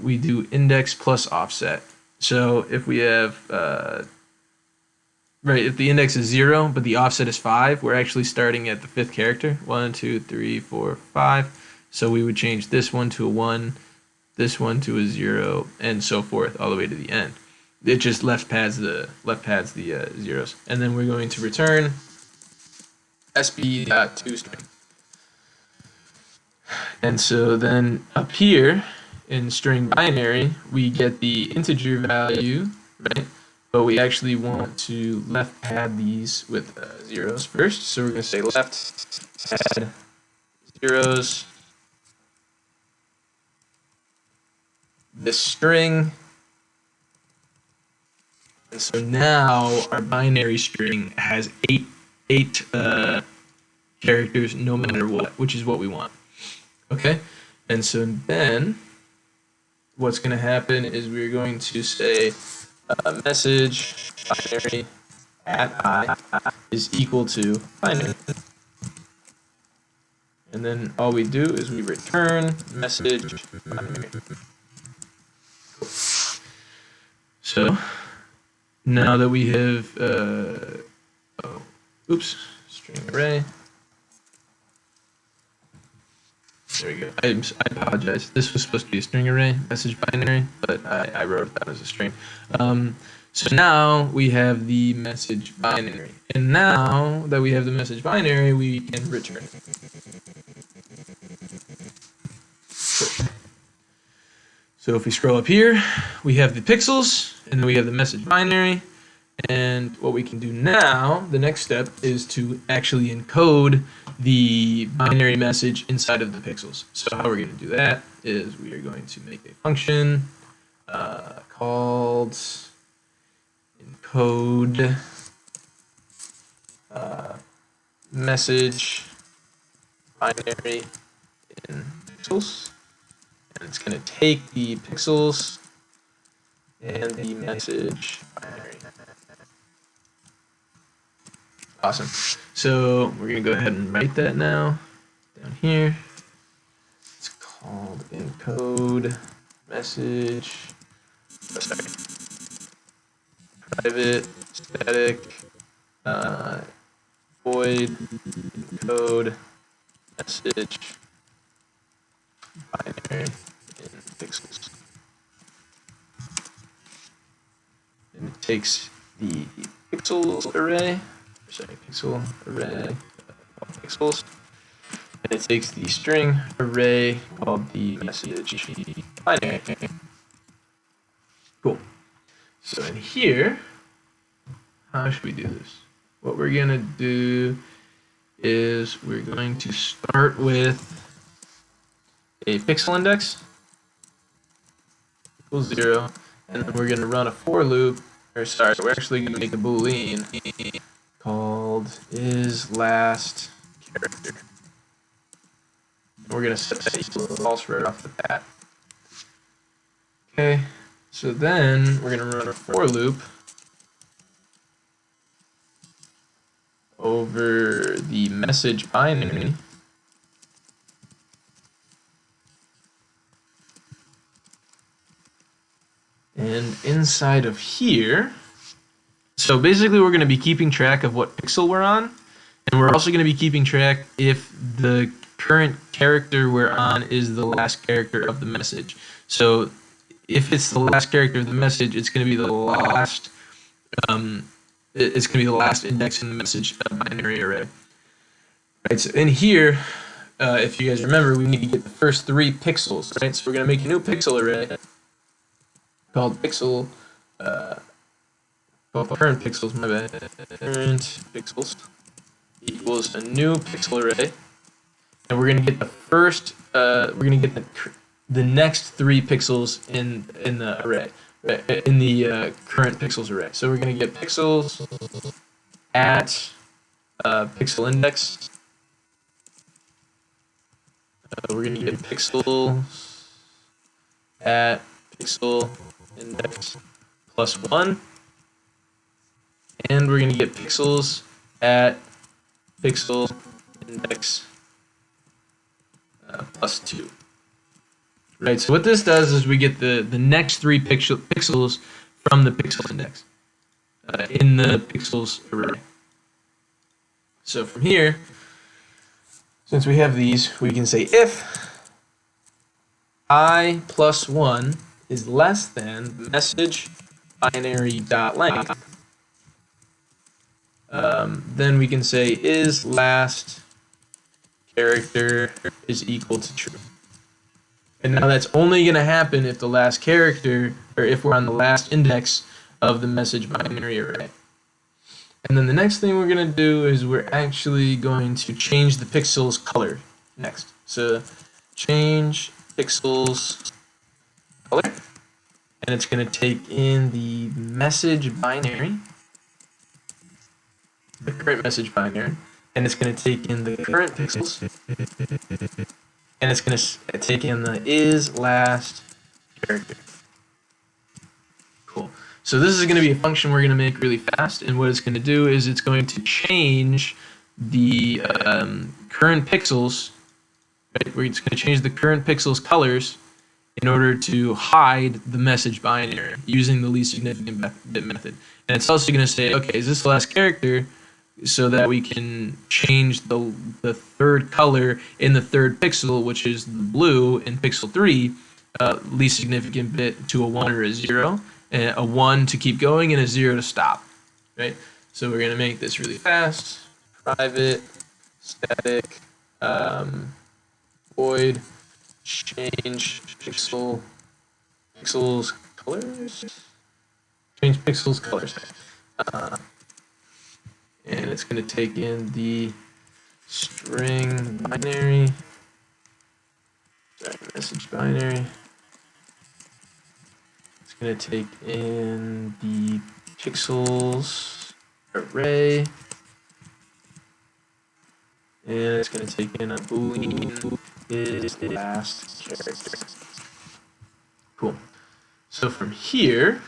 Speaker 1: we do index plus offset. So if we have if the index is 0 but the offset is 5, we're actually starting at the 5th character. 1, 2, 3, 4, 5. So we would change this one to a 1, this one to a 0, and so forth all the way to the end. It just left pads the zeros, and then we're going to return sb.toString. And so then up here in string binary, we get the integer value, right? But we actually want to left pad these with zeros first. So we're going to say left pad zeros. The string. And so now our binary string has eight characters no matter what, which is what we want. Okay, and so then what's going to happen is we're going to say message binary at I is equal to binary. And then all we do is we return message binary. So now that we have, string array. There we go. I apologize. This was supposed to be a string array, message binary, but I wrote it down as a string. So now we have the message binary. And now that we have the message binary, we can return it. So if we scroll up here, we have the pixels, and then we have the message binary. And what we can do now, the next step, is to actually encode the binary message inside of the pixels. So how we're going to do that is we are going to make a function called encode message binary in pixels. And it's going to take the pixels and the message binary. Awesome. So we're going to go ahead and write that now down here. It's called encode message. Private static void encode message binary in pixels. And it takes the pixels array. Pixel array pixels, and it takes the string array called the message binary. Cool. So in here, how should we do this? What we're gonna do is we're going to start with a pixel index equals 0, and then we're gonna run a for loop. We're actually gonna make a boolean called is last character. And we're going to set that equal to false right off the bat. Okay, so then we're going to run a for loop over the message binary. And inside of here, so basically we're going to be keeping track of what pixel we're on, and we're also going to be keeping track if the current character we're on is the last character of the message. So if it's the last character of the message, it's going to be the last index in the message binary array. Right, so in here, if you guys remember, we need to get the first 3 pixels, right? So we're going to make a new pixel array called pixel, current pixels, my bad. Current pixels equals a new pixel array, and we're going to get the first, we're going to get the next 3 pixels in the array, right? In the current pixels array. So we're going to get pixels at pixel index. We're going to get pixels at pixel index plus 1, and we're going to get pixels at pixel index plus 2. Right, so what this does is we get the next 3 pixels from the pixel index in the pixels array. So from here, since we have these, we can say if I plus 1 is less than message binary dot length, then we can say is last character is equal to true. And now that's only going to happen if the last character, or if we're on the last index of the message binary array. And then the next thing we're going to do is we're actually going to change the pixels color next. So change pixels color, and it's going to take in the message binary, the current message binary, and it's going to take in the current pixels, and it's going to take in the is last character. Cool. So this is going to be a function we're going to make really fast, and what it's going to do is it's going to change the current pixels, right? It's going to change the current pixels colors in order to hide the message binary using the least significant bit method. And it's also going to say, okay, is this the last character, so that we can change the third color in the third pixel, which is the blue in pixel 3, least significant bit to a 1 or a 0. And a 1 to keep going, and a 0 to stop, right? So we're going to make this really fast. Private static void change pixels colors. Change pixels colors. And it's going to take in the string binary. Sorry, message binary. Going to take in the pixels array, and it's going to take in a boolean is the last character. Cool. So from here,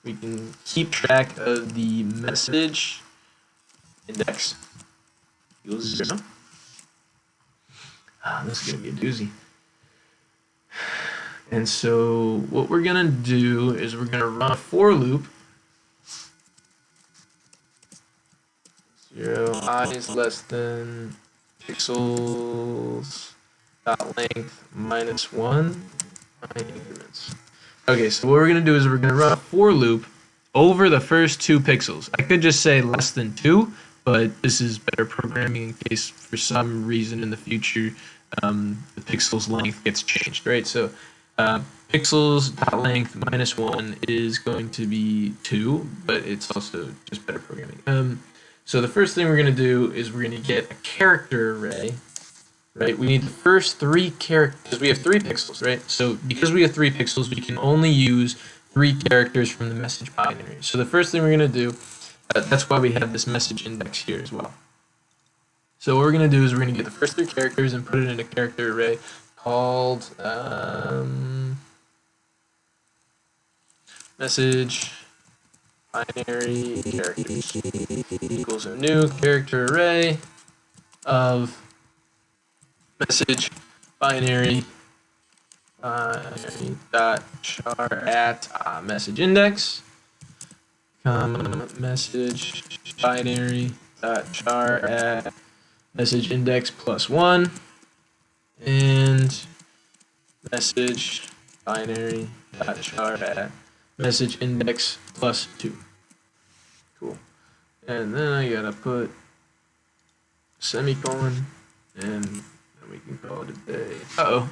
Speaker 1: we can keep track of the message index equals 0. This is going to be a doozy. And so what we're going to do is we're going to run a for loop. 0 I is less than pixels dot length minus 1 increments. Okay, so what we're going to do is we're going to run a for loop over the first 2 pixels. I could just say less than 2, but this is better programming in case for some reason in the future the pixel's length gets changed, right? So pixels dot length minus 1 is going to be 2, but it's also just better programming. So the first thing we're going to do is we're going to get a character array, right? We need the first 3 characters, because we have 3 pixels, right? So because we have 3 pixels, we can only use 3 characters from the message binary. So the first thing we're going to do, that's why we have this message index here as well. So what we're going to do is we're going to get the first 3 characters and put it in a character array called message binary characters equals a new character array of message binary binary dot char at message index, message binary dot char at message index plus 1, and message binary dot char at message index plus 2. Cool. And then I gotta put semicolon, and then we can call it a day. Uh-oh.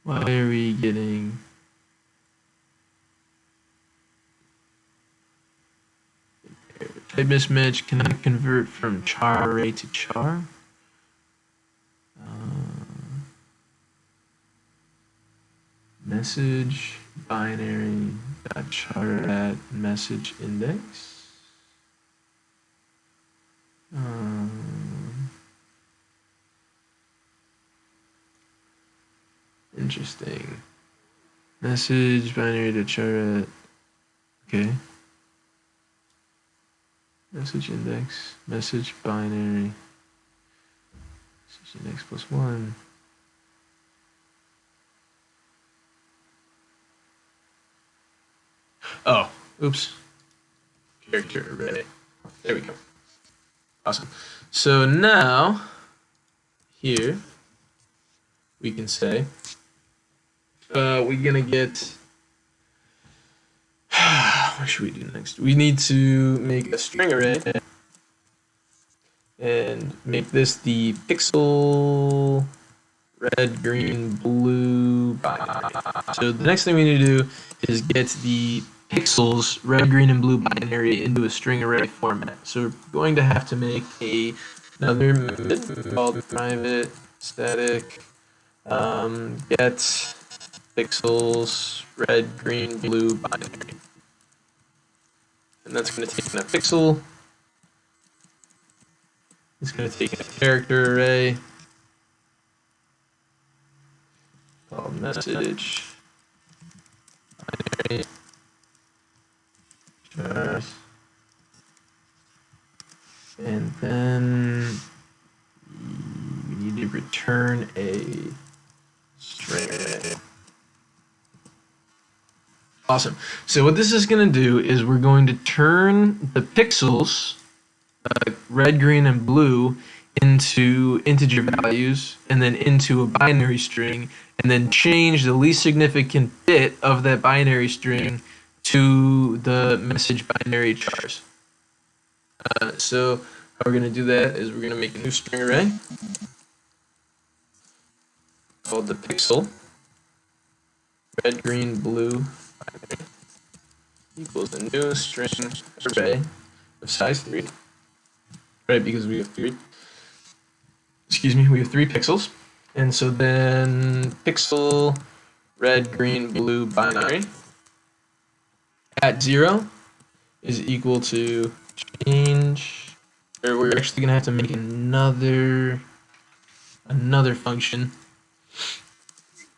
Speaker 1: Why are we getting type mismatch? Can I convert from char array to char? Message binary dot char at message index. Interesting. Message binary dot char at, okay. Message index, message binary, message index plus 1. Oh, oops. Character array. There we go. Awesome. So now, here, we can say, we're gonna get, what should we do next? We need to make a string array and make this the pixel red, green, blue binary. So the next thing we need to do is get the pixels red, green, and blue binary into a string array format. So we're going to have to make another method called private static get pixels red, green, blue binary. And that's going to take in a pixel. It's going to take in a character array called message binary char, and then we need to return a string array. Awesome. So what this is going to do is we're going to turn the pixels, red, green, and blue, into integer values, and then into a binary string, and then change the least significant bit of that binary string to the message binary chars. So how we're going to do that is we're going to make a new string array called the pixel red, green, blue binary equals a new string array of size 3, right? Because we have three pixels, and so then pixel red, green, blue binary at 0 is equal to change, or we're actually gonna have to make another function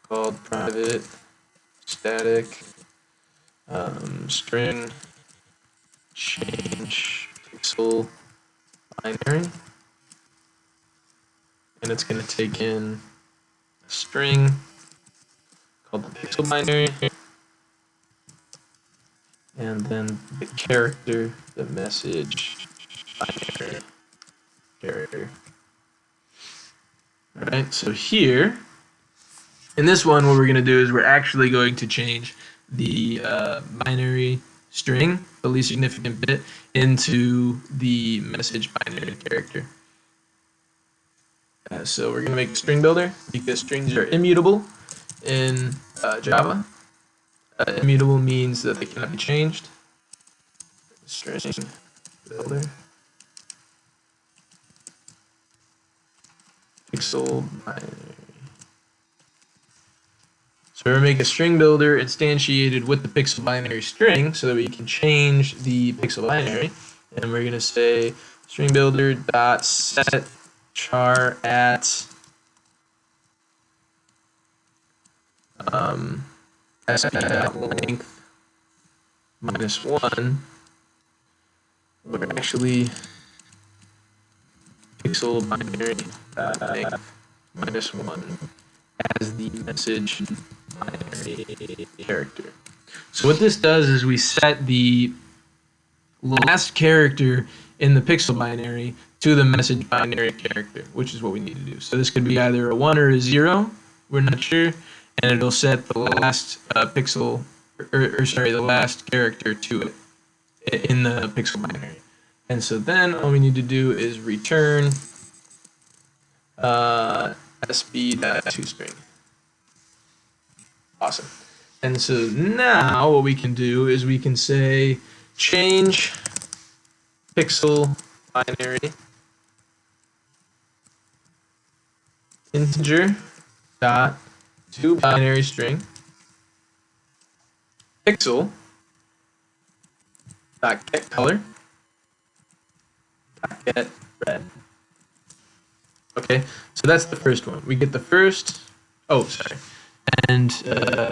Speaker 1: called private static string change pixel binary, and it's going to take in a string called the pixel binary, and then the character, the message binary character. Alright, so here, in this one, what we're going to do is we're actually going to change the binary string, the least significant bit, into the message binary character. So we're going to make a string builder because strings are immutable in Java. Immutable means that they cannot be changed. String builder. Pixel binary. So we're going to make a string builder instantiated with the pixel binary string so that we can change the pixel binary. And we're going to say string builder dot set char at length -1, or actually pixel binary length -1 as the message binary character. So what this does is we set the last character in the pixel binary to the message binary character, which is what we need to do. So this could be either a 1 or a 0, we're not sure, and it'll set the last pixel, the last character to it in the pixel binary. And so then all we need to do is return sb.toString. Awesome. And so now what we can do is we can say change pixel binary integer dot to binary string pixel dot get color dot get red. Okay, so that's the first one. We get the first. Oh, sorry. And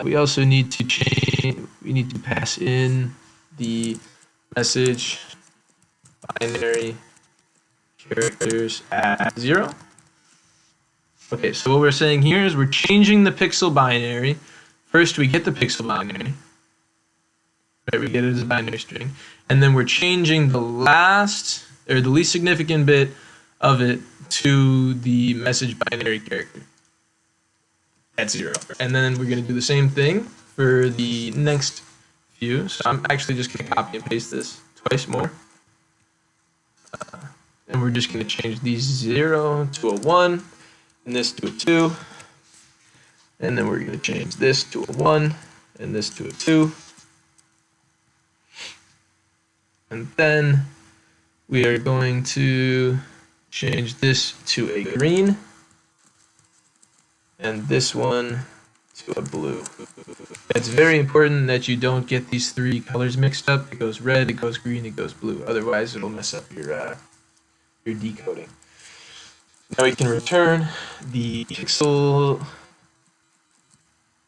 Speaker 1: we also need to change. We need to pass in the message binary characters at 0. Okay, so what we're saying here is we're changing the pixel binary. First, we get the pixel binary. Right, we get it as a binary string, and then we're changing the last or the least significant bit of it to the message binary character at 0. And then we're going to do the same thing for the next few. So I'm actually just going to copy and paste this twice more. And we're just going to change these 0 to a 1 and this to a 2. And then we're going to change this to a 1 and this to a 2. And then we are going to change this to a green and this one to a blue. It's very important that you don't get these three colors mixed up. It goes red, it goes green, it goes blue. Otherwise, it'll mess up your decoding. Now we can return the pixel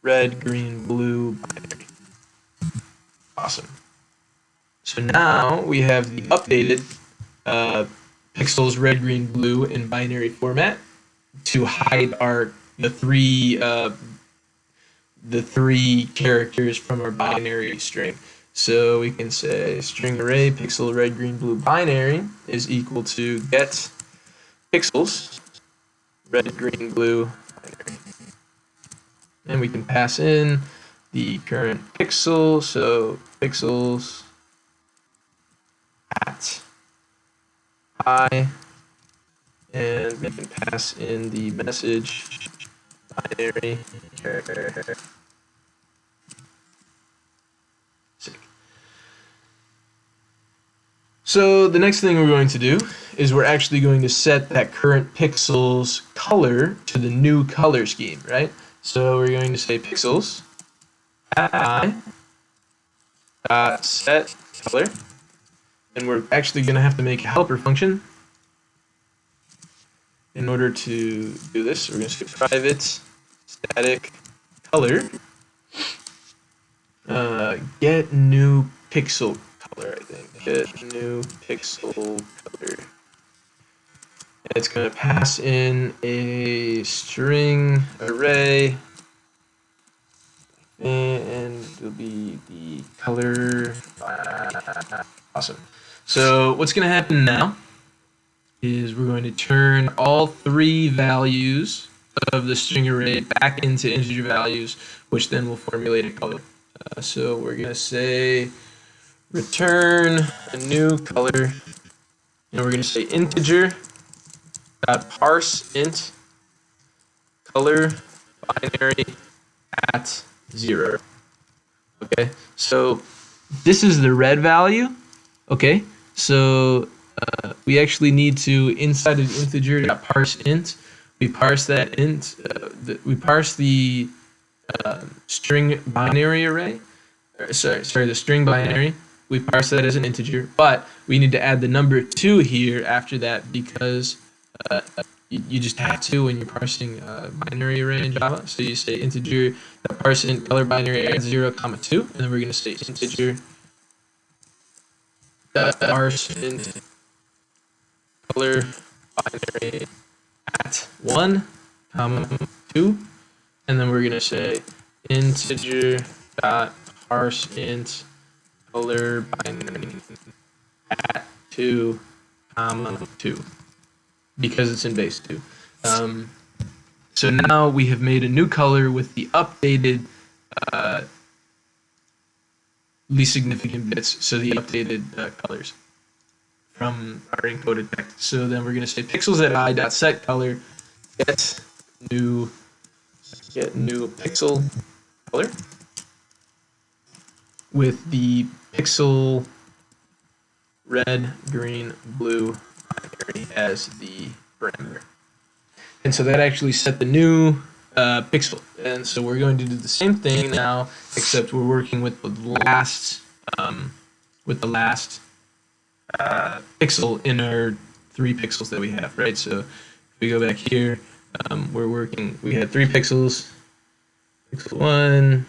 Speaker 1: red, green, blue binary. Awesome. So now we have the updated pixels red, green, blue in binary format to hide the three characters from our binary string. So we can say string array pixel red, green, blue binary is equal to get pixels red, green, blue binary. And we can pass in the current pixel, so pixels at I, and we can pass in the message binary character. So the next thing we're going to do is we're actually going to set that current pixel's color to the new color scheme, right? So we're going to say pixels at I dot set color, and we're actually going to have to make a helper function in order to do this. We're going to say private static color get new pixel color, I think. Get new pixel color. And it's going to pass in a string array, and it'll be the color. Awesome. So what's going to happen now is we're going to turn all three values of the string array back into integer values, which then will formulate a color. So we're going to say return a new color, and we're going to say integer dot parse int color binary at 0. Okay, so this is the red value. Okay, so we actually need to, inside of integer dot parse int, we parse that int. We parse the string binary array. Sorry, the string binary. We parse that as an integer, but we need to add the number 2 here after that because you just have to when you're parsing binary array in Java. So you say integer dot parse int color binary at 0, 2, and then we're going to say integer dot parse int color binary at 1, 2, and then we're going to say integer dot parse int color binary at 2 comma 2 because it's in base 2. So now we have made a new color with the updated least significant bits, so the updated colors from our encoded text. So then we're going to say pixels at I dot set color get new pixel color with the pixel red, green, blue binary as the parameter. And so that actually set the new pixel. And so we're going to do the same thing now, except we're working with the last pixel in our 3 pixels that we have, right? So if we go back here, we had 3 pixels. Pixel 1,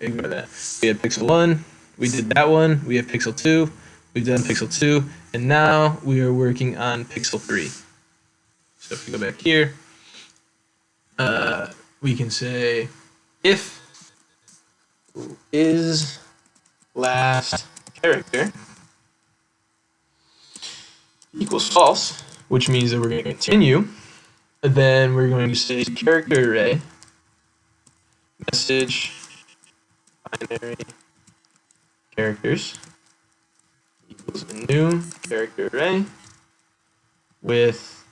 Speaker 1: ignore that. We had pixel 1, we did that one, we have pixel 2, we've done pixel 2, and now we are working on pixel 3. So if we go back here, we can say if is last character equals false, which means that we're going to continue, then we're going to say character array message binary characters equals a new character array with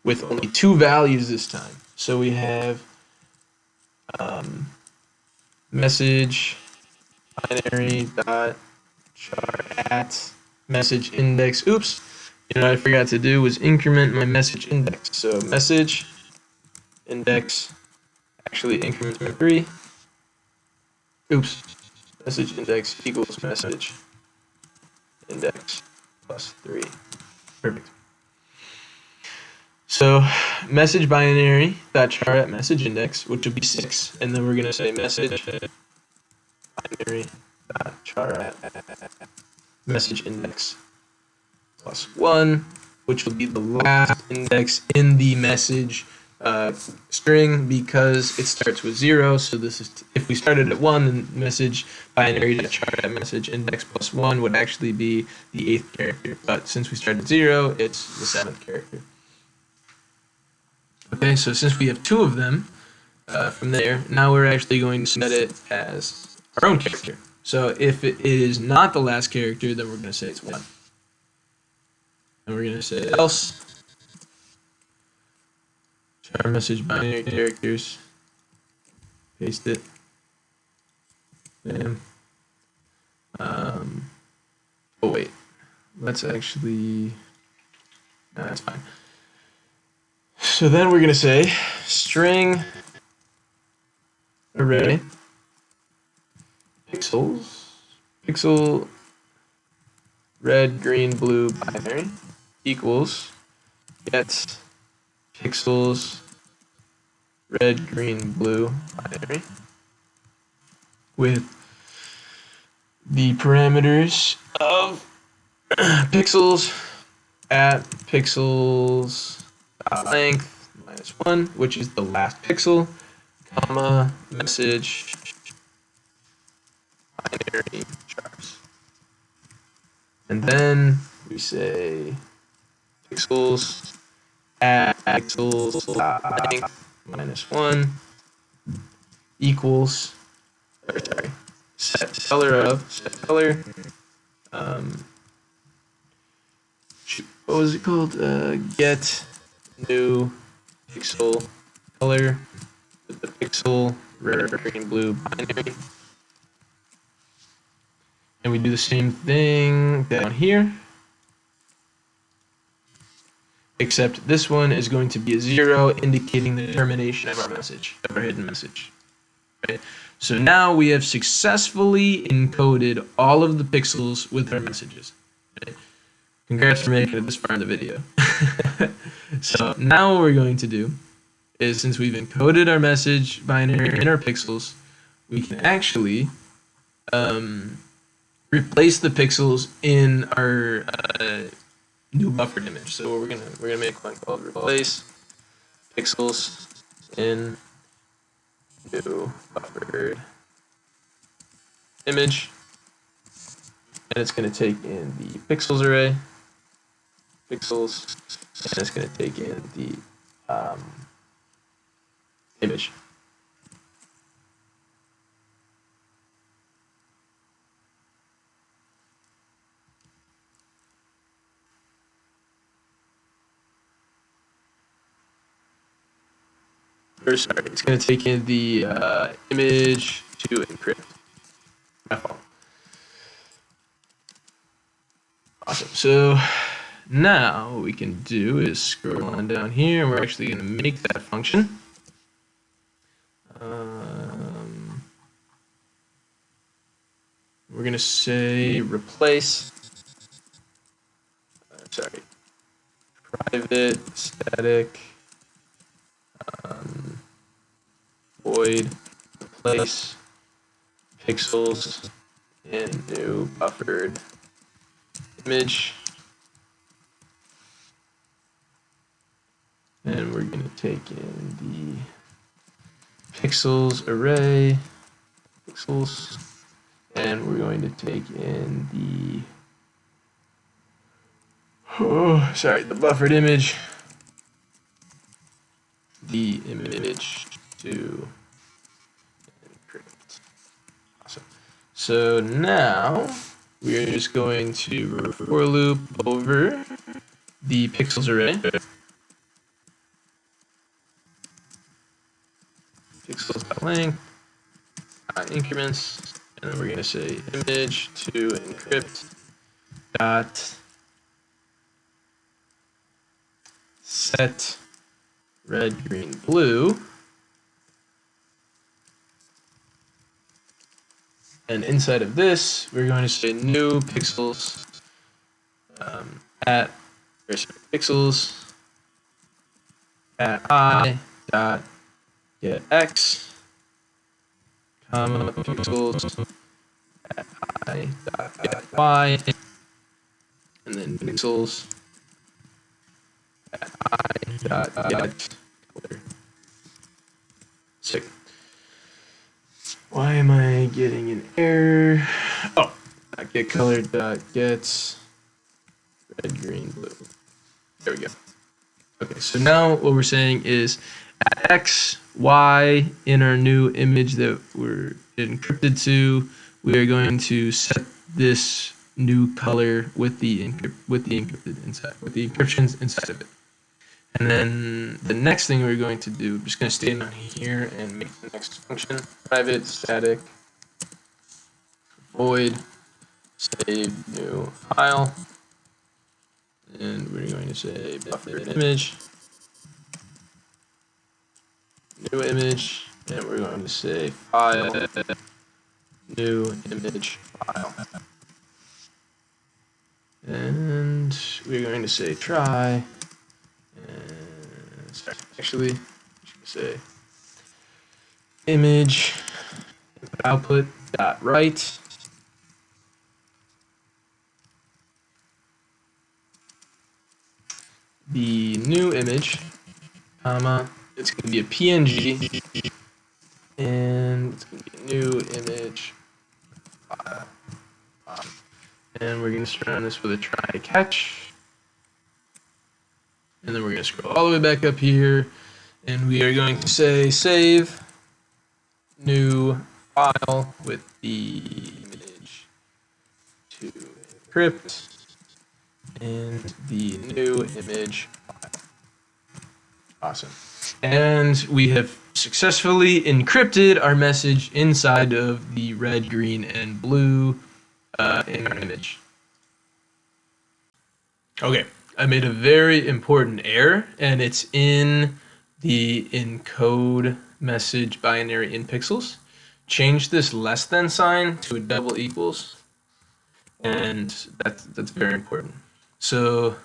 Speaker 1: with only 2 values this time. So we have message binary dot char at message index. Oops, you know what I forgot to do was increment my message index. So message index actually increments by 3. Oops, message index equals message index plus 3. Perfect. So message binary dot char at message index, which would be 6, and then we're going to say message binary dot char at message index plus 1, which will be the last index in the message string because it starts with 0. So this is if we started at 1, then message binary dot char at message index plus 1 would actually be the 8th character. But since we started at 0, it's the 7th character. Okay, so since we have 2 of them from there, now we're actually going to set it as our own character. So if it is not the last character, then we're going to say it's 1. And we're going to say else char message binary characters, paste it, bam. Oh wait, let's actually, no, that's fine. So then we're going to say string array pixel red, green, blue binary equals get pixels red, green, blue binary with the parameters of pixels at pixels length -1, which is the last pixel, comma message binary chars. And then we say pixels at pixels length -1 equals, set color, what was it called? Get new pixel color with the pixel red, green, blue binary. And we do the same thing down here, except this one is going to be a 0, indicating the termination of our message, of our hidden message. Right? So now we have successfully encoded all of the pixels with our messages. Right? Congrats for making it this far in the video. So now what we're going to do is, since we've encoded our message binary in our pixels, we can actually replace the pixels in our new buffered image. So we're gonna make one called replace pixels in new buffered image, and it's going to take in the pixels array, pixels, and it's going to take in the image. Or sorry, it's going to take in the image to encrypt. My fault. Awesome. So now what we can do is scroll on down here, and we're actually going to make that function. We're going to say replace, private static void replace pixels in new buffered image, and we're going to take in the pixels array, pixels, and we're going to take in the buffered image, the image to encrypt. Awesome. So now we're just going to for loop over the pixels array, pixels.length, increments, and then we're going to say image to encrypt dot set red, green, blue, and inside of this we're going to say new pixels pixels at I dot get x, comma pixels at I dot get y, and then pixels at I dot get color. Sick. Why am I getting an error? Oh, get color dot get red, green, blue. There we go. Okay, so now what we're saying is at x, y in our new image that we're encrypted to, we are going to set this new color with the encrypted inside, with the encryptions inside of it. And then the next thing we're going to do, I'm just going to stay down here and make the next function private static void save new file, and we're going to say buffered image, new image, and we're going to say file new image file, and we're going to say try. Actually, we should say image output dot write the new image, comma, it's going to be a PNG, and it's going to be a new image file. And we're going to run this with a try catch. And then we're going to scroll all the way back up here, and we are going to say save new file with the image to encrypt and the new image file. Awesome. And we have successfully encrypted our message inside of the red, green, and blue in our image. Okay. I made a very important error, and it's in the encode message binary in pixels. Change this less than sign to a double equals, and that's very important. So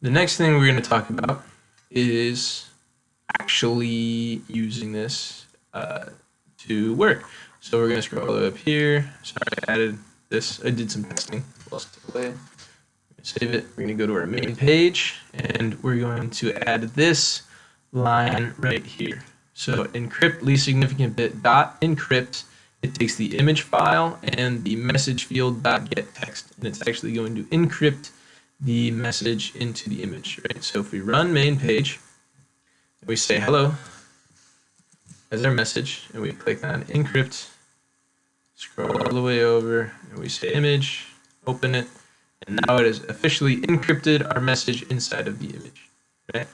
Speaker 1: the next thing we're going to talk about is actually using this to work. So we're going to scroll all the way up here. Sorry, I added this. I did some testing. Save it. We're going to go to our main page, and we're going to add this line right here. So encrypt least significant bit dot encrypt. It takes the image file and the message field dot get text, and it's actually going to encrypt the message into the image, right? So if we run main page, and we say hello as our message, and we click on encrypt, scroll all the way over, and we say image, open it, and now it has officially encrypted our message inside of the image, right?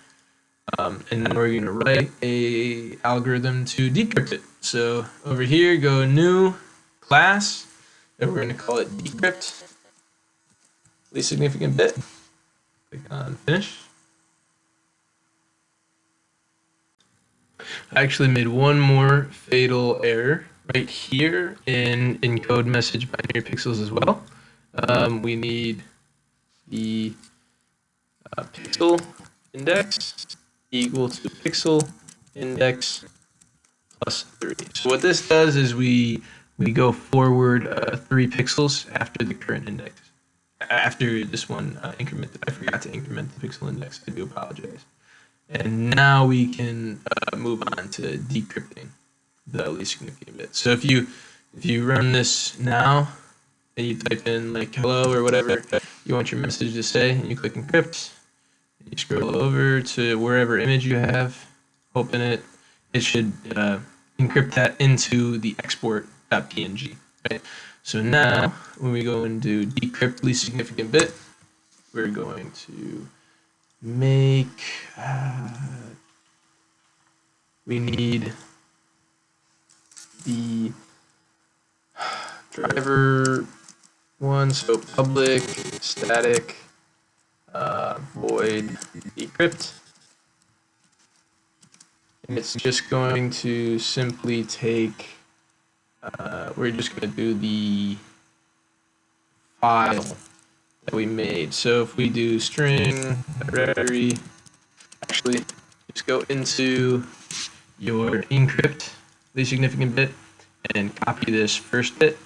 Speaker 1: And then we're going to write a algorithm to decrypt it. So over here, go new class, and we're going to call it decrypt, least significant bit. Click on finish. I actually made one more fatal error right here in encode message binary pixels as well. We need the pixel index equal to pixel index plus 3. So what this does is we go forward 3 pixels after the current index. After this one incremented, I forgot to increment the pixel index. I do apologize. And now we can move on to decrypting the least significant bit. So if you run this now and you type in like hello or whatever you want your message to say, and you click encrypt, and you scroll over to wherever image you have, open it, it should encrypt that into the export.png. Right? So now when we go and do decrypt least significant bit, we're going to make we need the driver one, so public static void decrypt, and it's just going to simply take we're just going to do the file that we made. So if we do string directory, actually just go into your encrypt least significant bit and copy this first bit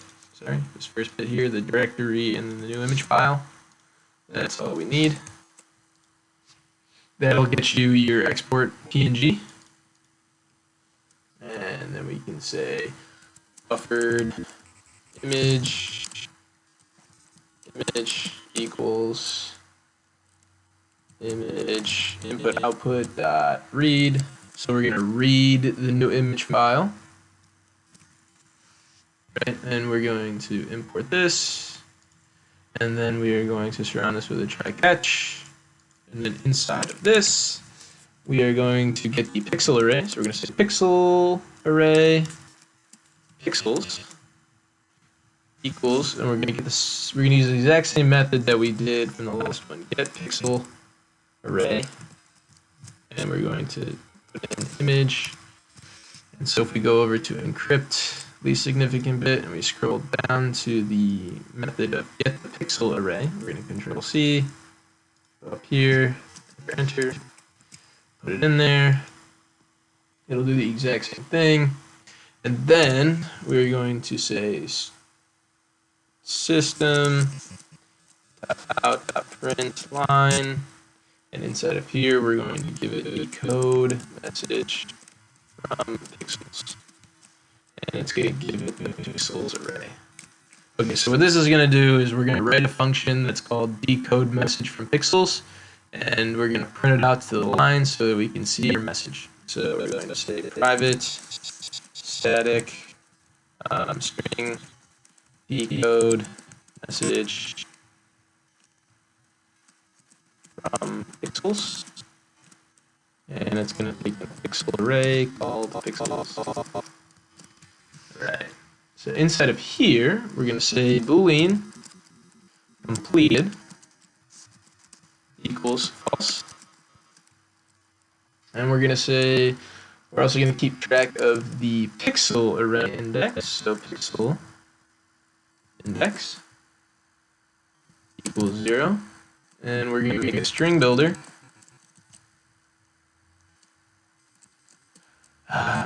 Speaker 1: here, the directory and then the new image file. That's all we need. That'll get you your export PNG, and then we can say buffered image equals image input output dot read. So we're going to read the new image file, right? And we're going to import this, and then we are going to surround this with a try catch, and then inside of this we are going to get the pixel array. So we're going to say pixel array pixels equals, and we're going to get this. We're going to use the exact same method that we did from the last one. Get pixel array, and we're going to put in image. And so if we go over to encrypt least significant bit and we scroll down to the method of get the pixel array, we're going to Control C, go up here, enter, put it in there. It'll do the exact same thing. And then we're going to say system.out.print line, and inside of here we're going to give it a code message from pixels, and it's going to give it the pixels array. Okay, so what this is going to do is we're going to write a function that's called decode message from pixels, and we're going to print it out to the line so that we can see your message. So we're going to say private static string decode message from pixels, and it's going to take a pixel array called pixels. Right. So inside of here, we're going to say boolean completed equals false, and we're going to say we're also going to keep track of the pixel array index. So pixel index equals 0, and we're going to make a string builder.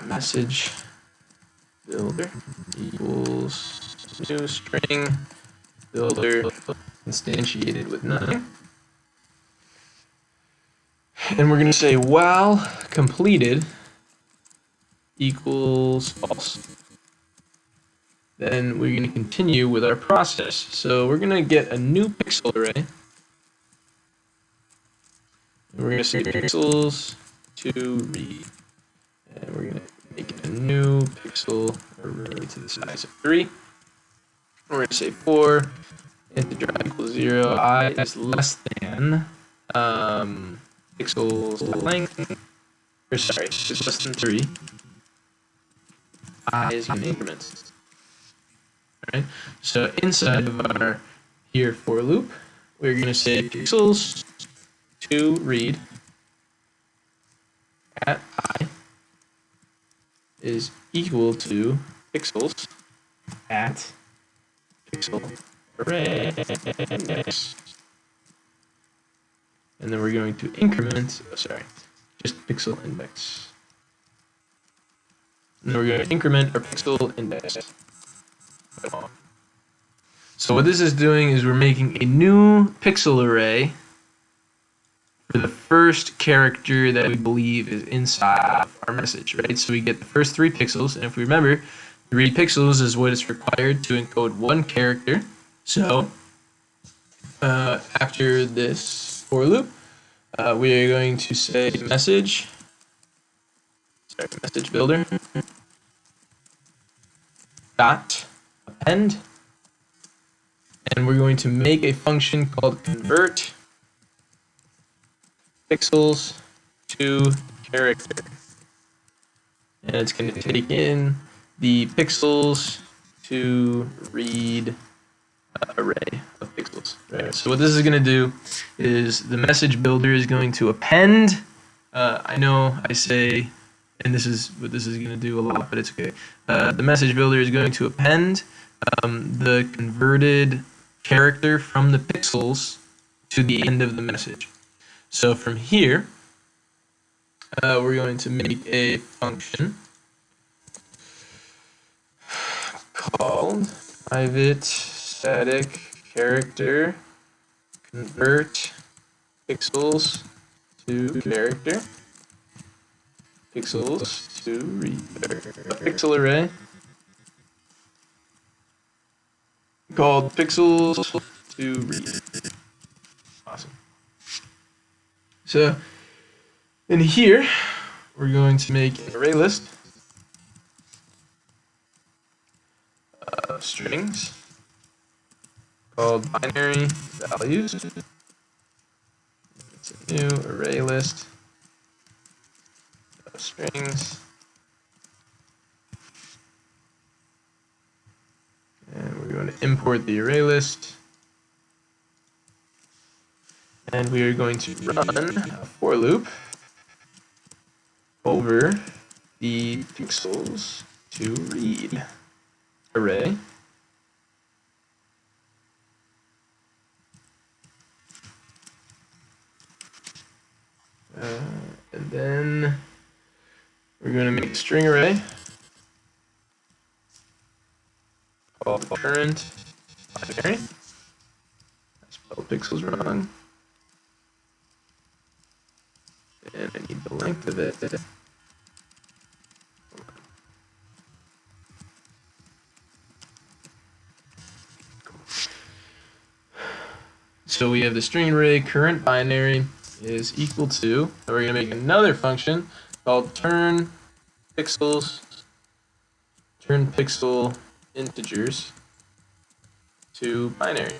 Speaker 1: Message builder equals new string builder instantiated with nothing. and we're going to say while completed equals false. Then we're going to continue with our process. So we're going to get a new pixel array. And we're going to say pixels to read. And we're going to make a new pixel array to the size of 3. We're going to say for integer I equals 0, I is less than pixels length, or sorry, it's less than 3. I is in increments. Alright, so inside of our here for loop, we're going to say pixels to read at I is equal to pixels at pixel array index. And then we're going to increment, just pixel index. And then we're going to increment our pixel index. So what this is doing is we're making a new pixel array for the first character that we believe is inside of our message, right? So we get the first 3 pixels, and if we remember, 3 pixels is what is required to encode 1 character. So after this for loop, we are going to say message builder dot append, and we're going to make a function called convert pixels to character, and it's going to take in the pixels to read array of pixels. Right. So what this is going to do is the message builder is going to append. I know I say, and this is what this is going to do a lot, but it's okay. The message builder is going to append the converted character from the pixels to the end of the message. So from here, we're going to make a function called private static character convert pixels to character, pixels to read, a pixel array called pixels to read. Awesome. So in here, we're going to make an array list of strings called binary values. It's a new array list of strings. And we're going to import the array list. And we are going to run a for loop over the pixels to read array. And then we're going to make a string array called current binary. I spelled pixels wrong. And I need the length of it. So we have the string array current binary is equal to, and we're going to make another function called turn pixel integers to binary.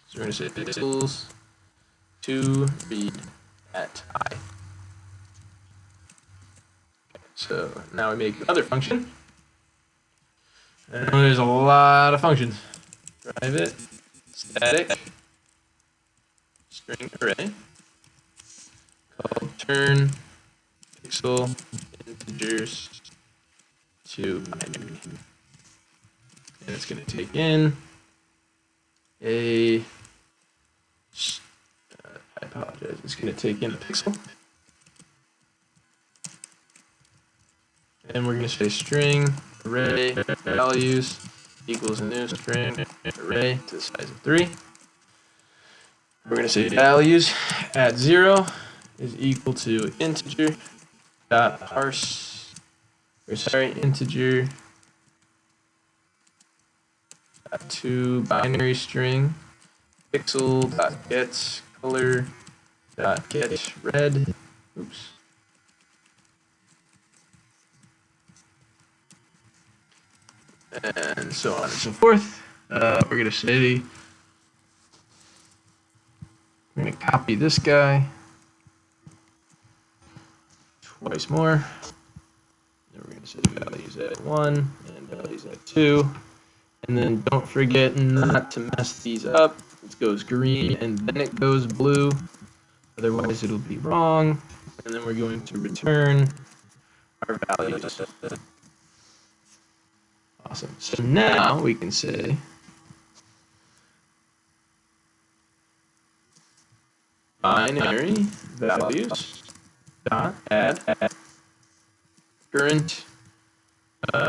Speaker 1: So we're going to say pixels to read at I. Okay, so now we make another function. And there's a lot of functions. Private static string array called turn pixel integers to binary. And it's going to take in a, I apologize, it's going to take in a pixel. And we're going to say string array values equals a new string array to the size of 3. We're going to say values at 0 is equal to integer dot parse, or sorry, integer dot to binary string pixel dot get color dot get red. Oops. And so on and so forth. We're going to say, we're going to copy this guy twice more. Then we're going to set values at 1 and values at 2. And then don't forget not to mess these up. It goes green and then it goes blue. Otherwise it'll be wrong. And then we're going to return our values. Awesome. So now we can say binary values dot add current I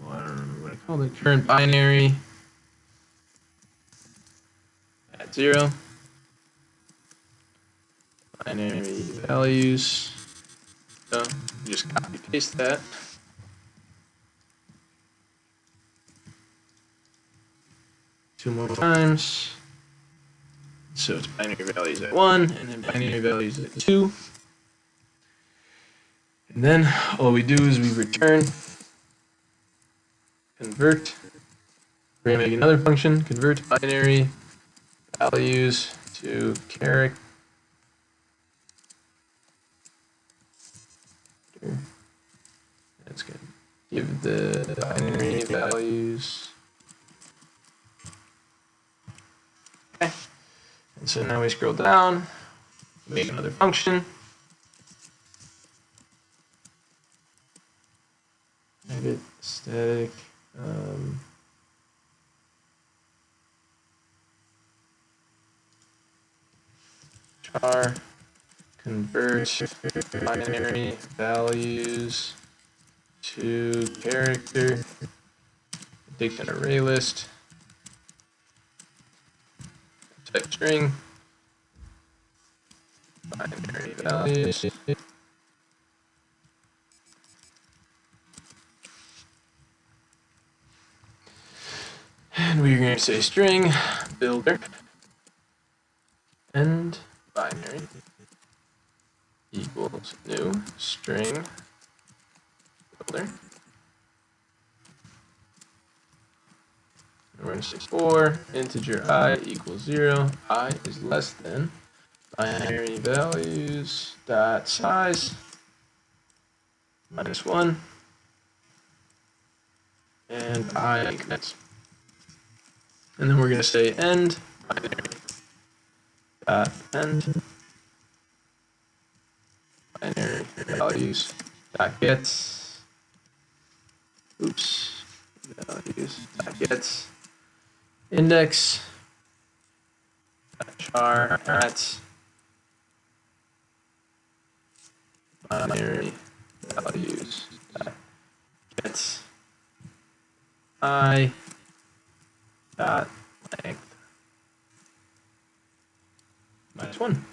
Speaker 1: don't remember what I called it, current binary at 0, binary values, so just copy paste that, two more times, so it's binary values at 1 and then binary values at 2, and then all we do is we return convert. We're going to make another function, convert binary values to character. It's going to give the binary values. Okay. And so now we scroll down, make another function. Edit static. Char convert binary values to character, take an array list, type string, binary values, and we're going to say string builder and binary equals new string builder. And we're going to say for integer I equals 0, I is less than binary values dot size minus 1, and I increments. And then we're going to say end binary dot end binary values dot gets, oops, values dot gets index dot char at binary values dot gets I dot length minus 1.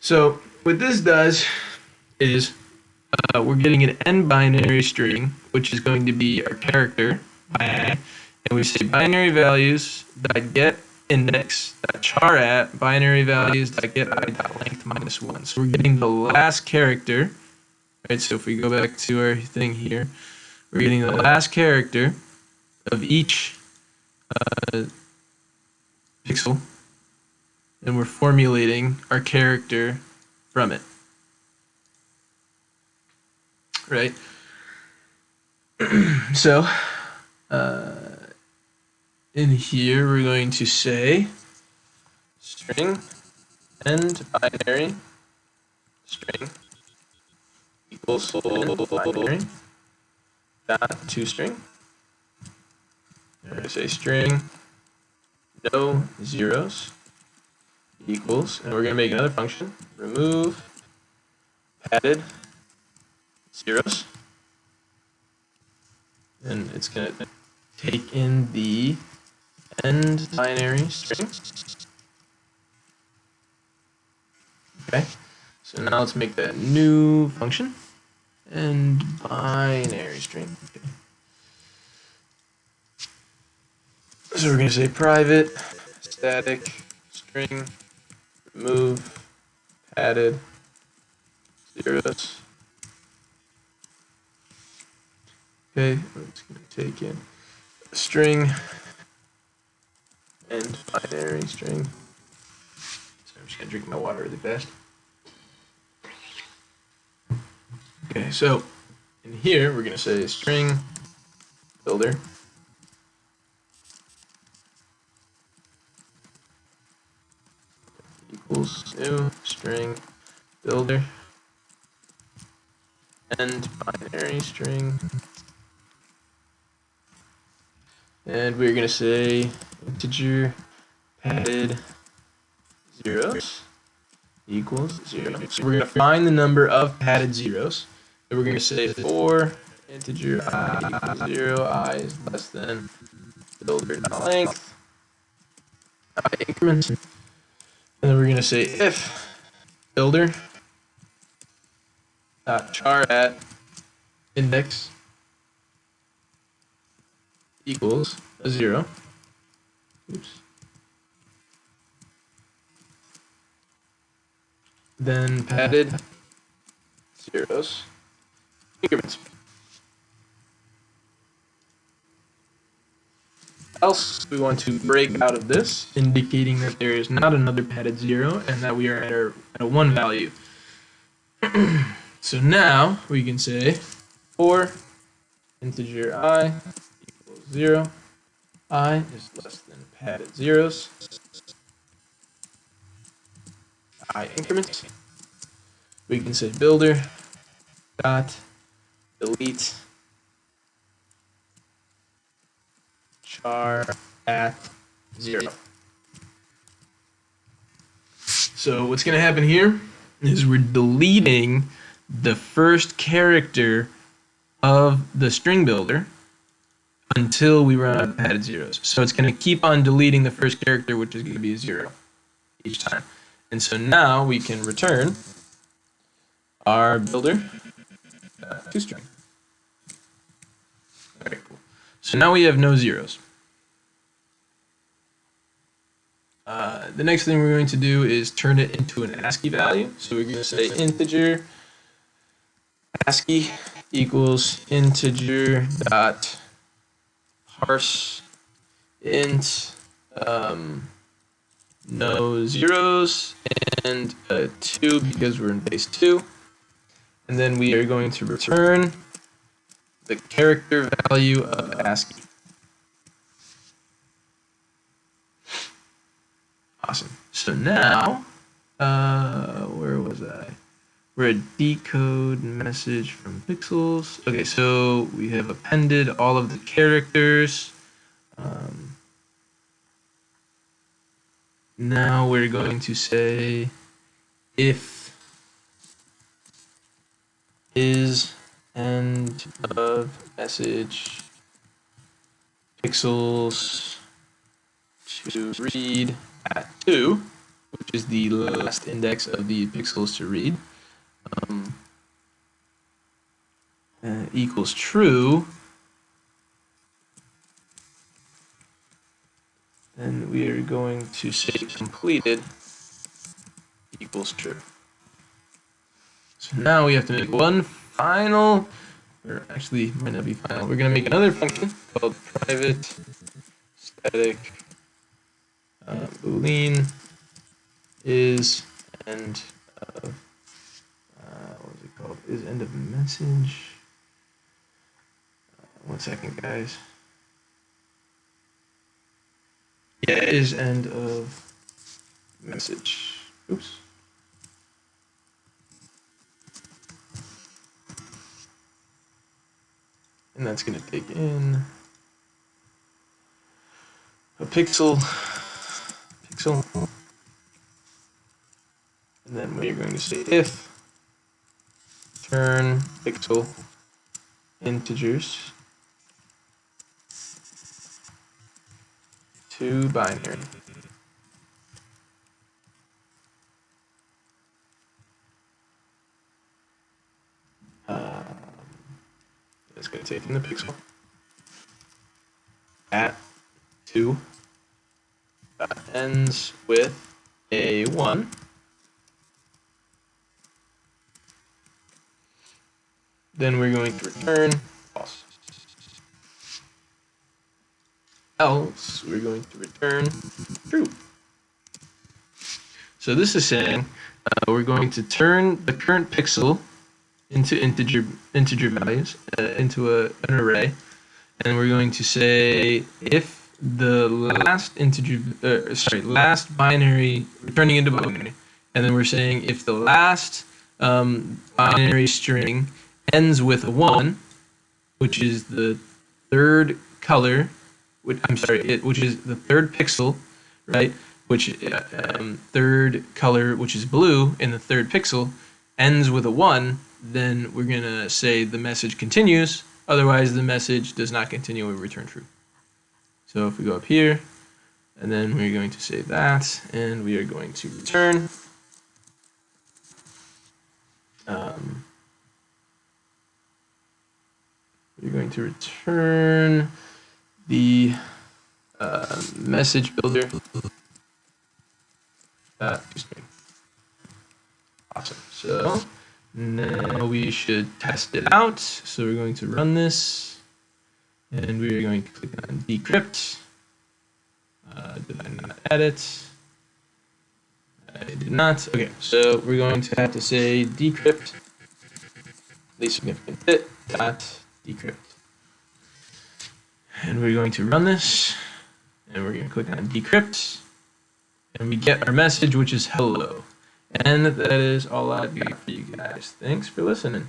Speaker 1: So what this does is we're getting an n binary string, which is going to be our character binary, and we say binary values dot get index dot char at binary values dot get I dot length minus 1. So we're getting the last character, right? So if we go back to our thing here, we're getting the last character of each pixel, and we're formulating our character from it, right? So in here we're going to say string end binary string equals binary dot toString. We're going to say string no zeros equals, and we're going to make another function, remove padded zeros, and it's going to take in the end binary string. Okay, so now let's make that new function, end binary string. Okay. So we're going to say private static string remove padded zeros. Okay, we're just going to take in a string and binary string. So I'm just going to drink my water really fast. Okay, so in here we're going to say string builder equals new string builder and binary string, and we're going to say integer padded zeros equals 0. So we're going to find the number of padded zeros. So we're going to say for integer I equals 0, I is less than builder.length, I increment. And then we're going to say if builder dot char at index equals a 0. Oops. Then padded zeros increments. Else we want to break out of this, indicating that there is not another padded 0 and that we are at a 1 value. So now we can say for integer I equals 0, I is less than padded zeros, I increment. We can say builder dot delete char at 0. So what's going to happen here is we're deleting the first character of the string builder until we run out of padded zeros. So it's going to keep on deleting the first character, which is going to be a 0 each time. And so now we can return our builder toString. Very cool. So now we have no zeros. The next thing we're going to do is turn it into an ASCII value. So we're going to say integer ASCII equals integer dot parse int no zeros and 2 because we're in base 2. And then we are going to return the character value of ASCII. Awesome. So now, where was I? We're at decode message from pixels. Okay, so we have appended all of the characters. Now we're going to say if is end of message pixels to read at 2, which is the last index of the pixels to read, equals true, then we are going to say completed equals true. So now we have to make one final, or actually might not be final. We're going to make another function called private static boolean is end of what was it called? Is end of message. 1 second, guys. Yeah, is end of message. Oops. And that's going to take in a pixel, and then we're going to say if turn pixel integers to binary. It's going to take in the pixel at 2 ends with a 1. Then we're going to return false. Else, we're going to return true. So this is saying we're going to turn the current pixel into integer values, into an array, and we're going to say if the last last binary, returning into binary, and then we're saying if the last binary string ends with a 1, which is the third color, which is the third pixel, right? Which third color, which is blue in the third pixel, ends with a 1, then we're gonna say the message continues. Otherwise, the message does not continue. We return true. So if we go up here, and then we're going to say that, and we are going to return. We're going to return the message builder. Awesome. So now we should test it out. So we're going to run this, and we're going to click on decrypt. Did I not add it? I did not. Okay, so we're going to have to say decrypt least significant bit dot decrypt. And we're going to run this, and we're going to click on decrypt, and we get our message, which is hello. And that is all I've got for you guys. Thanks for listening.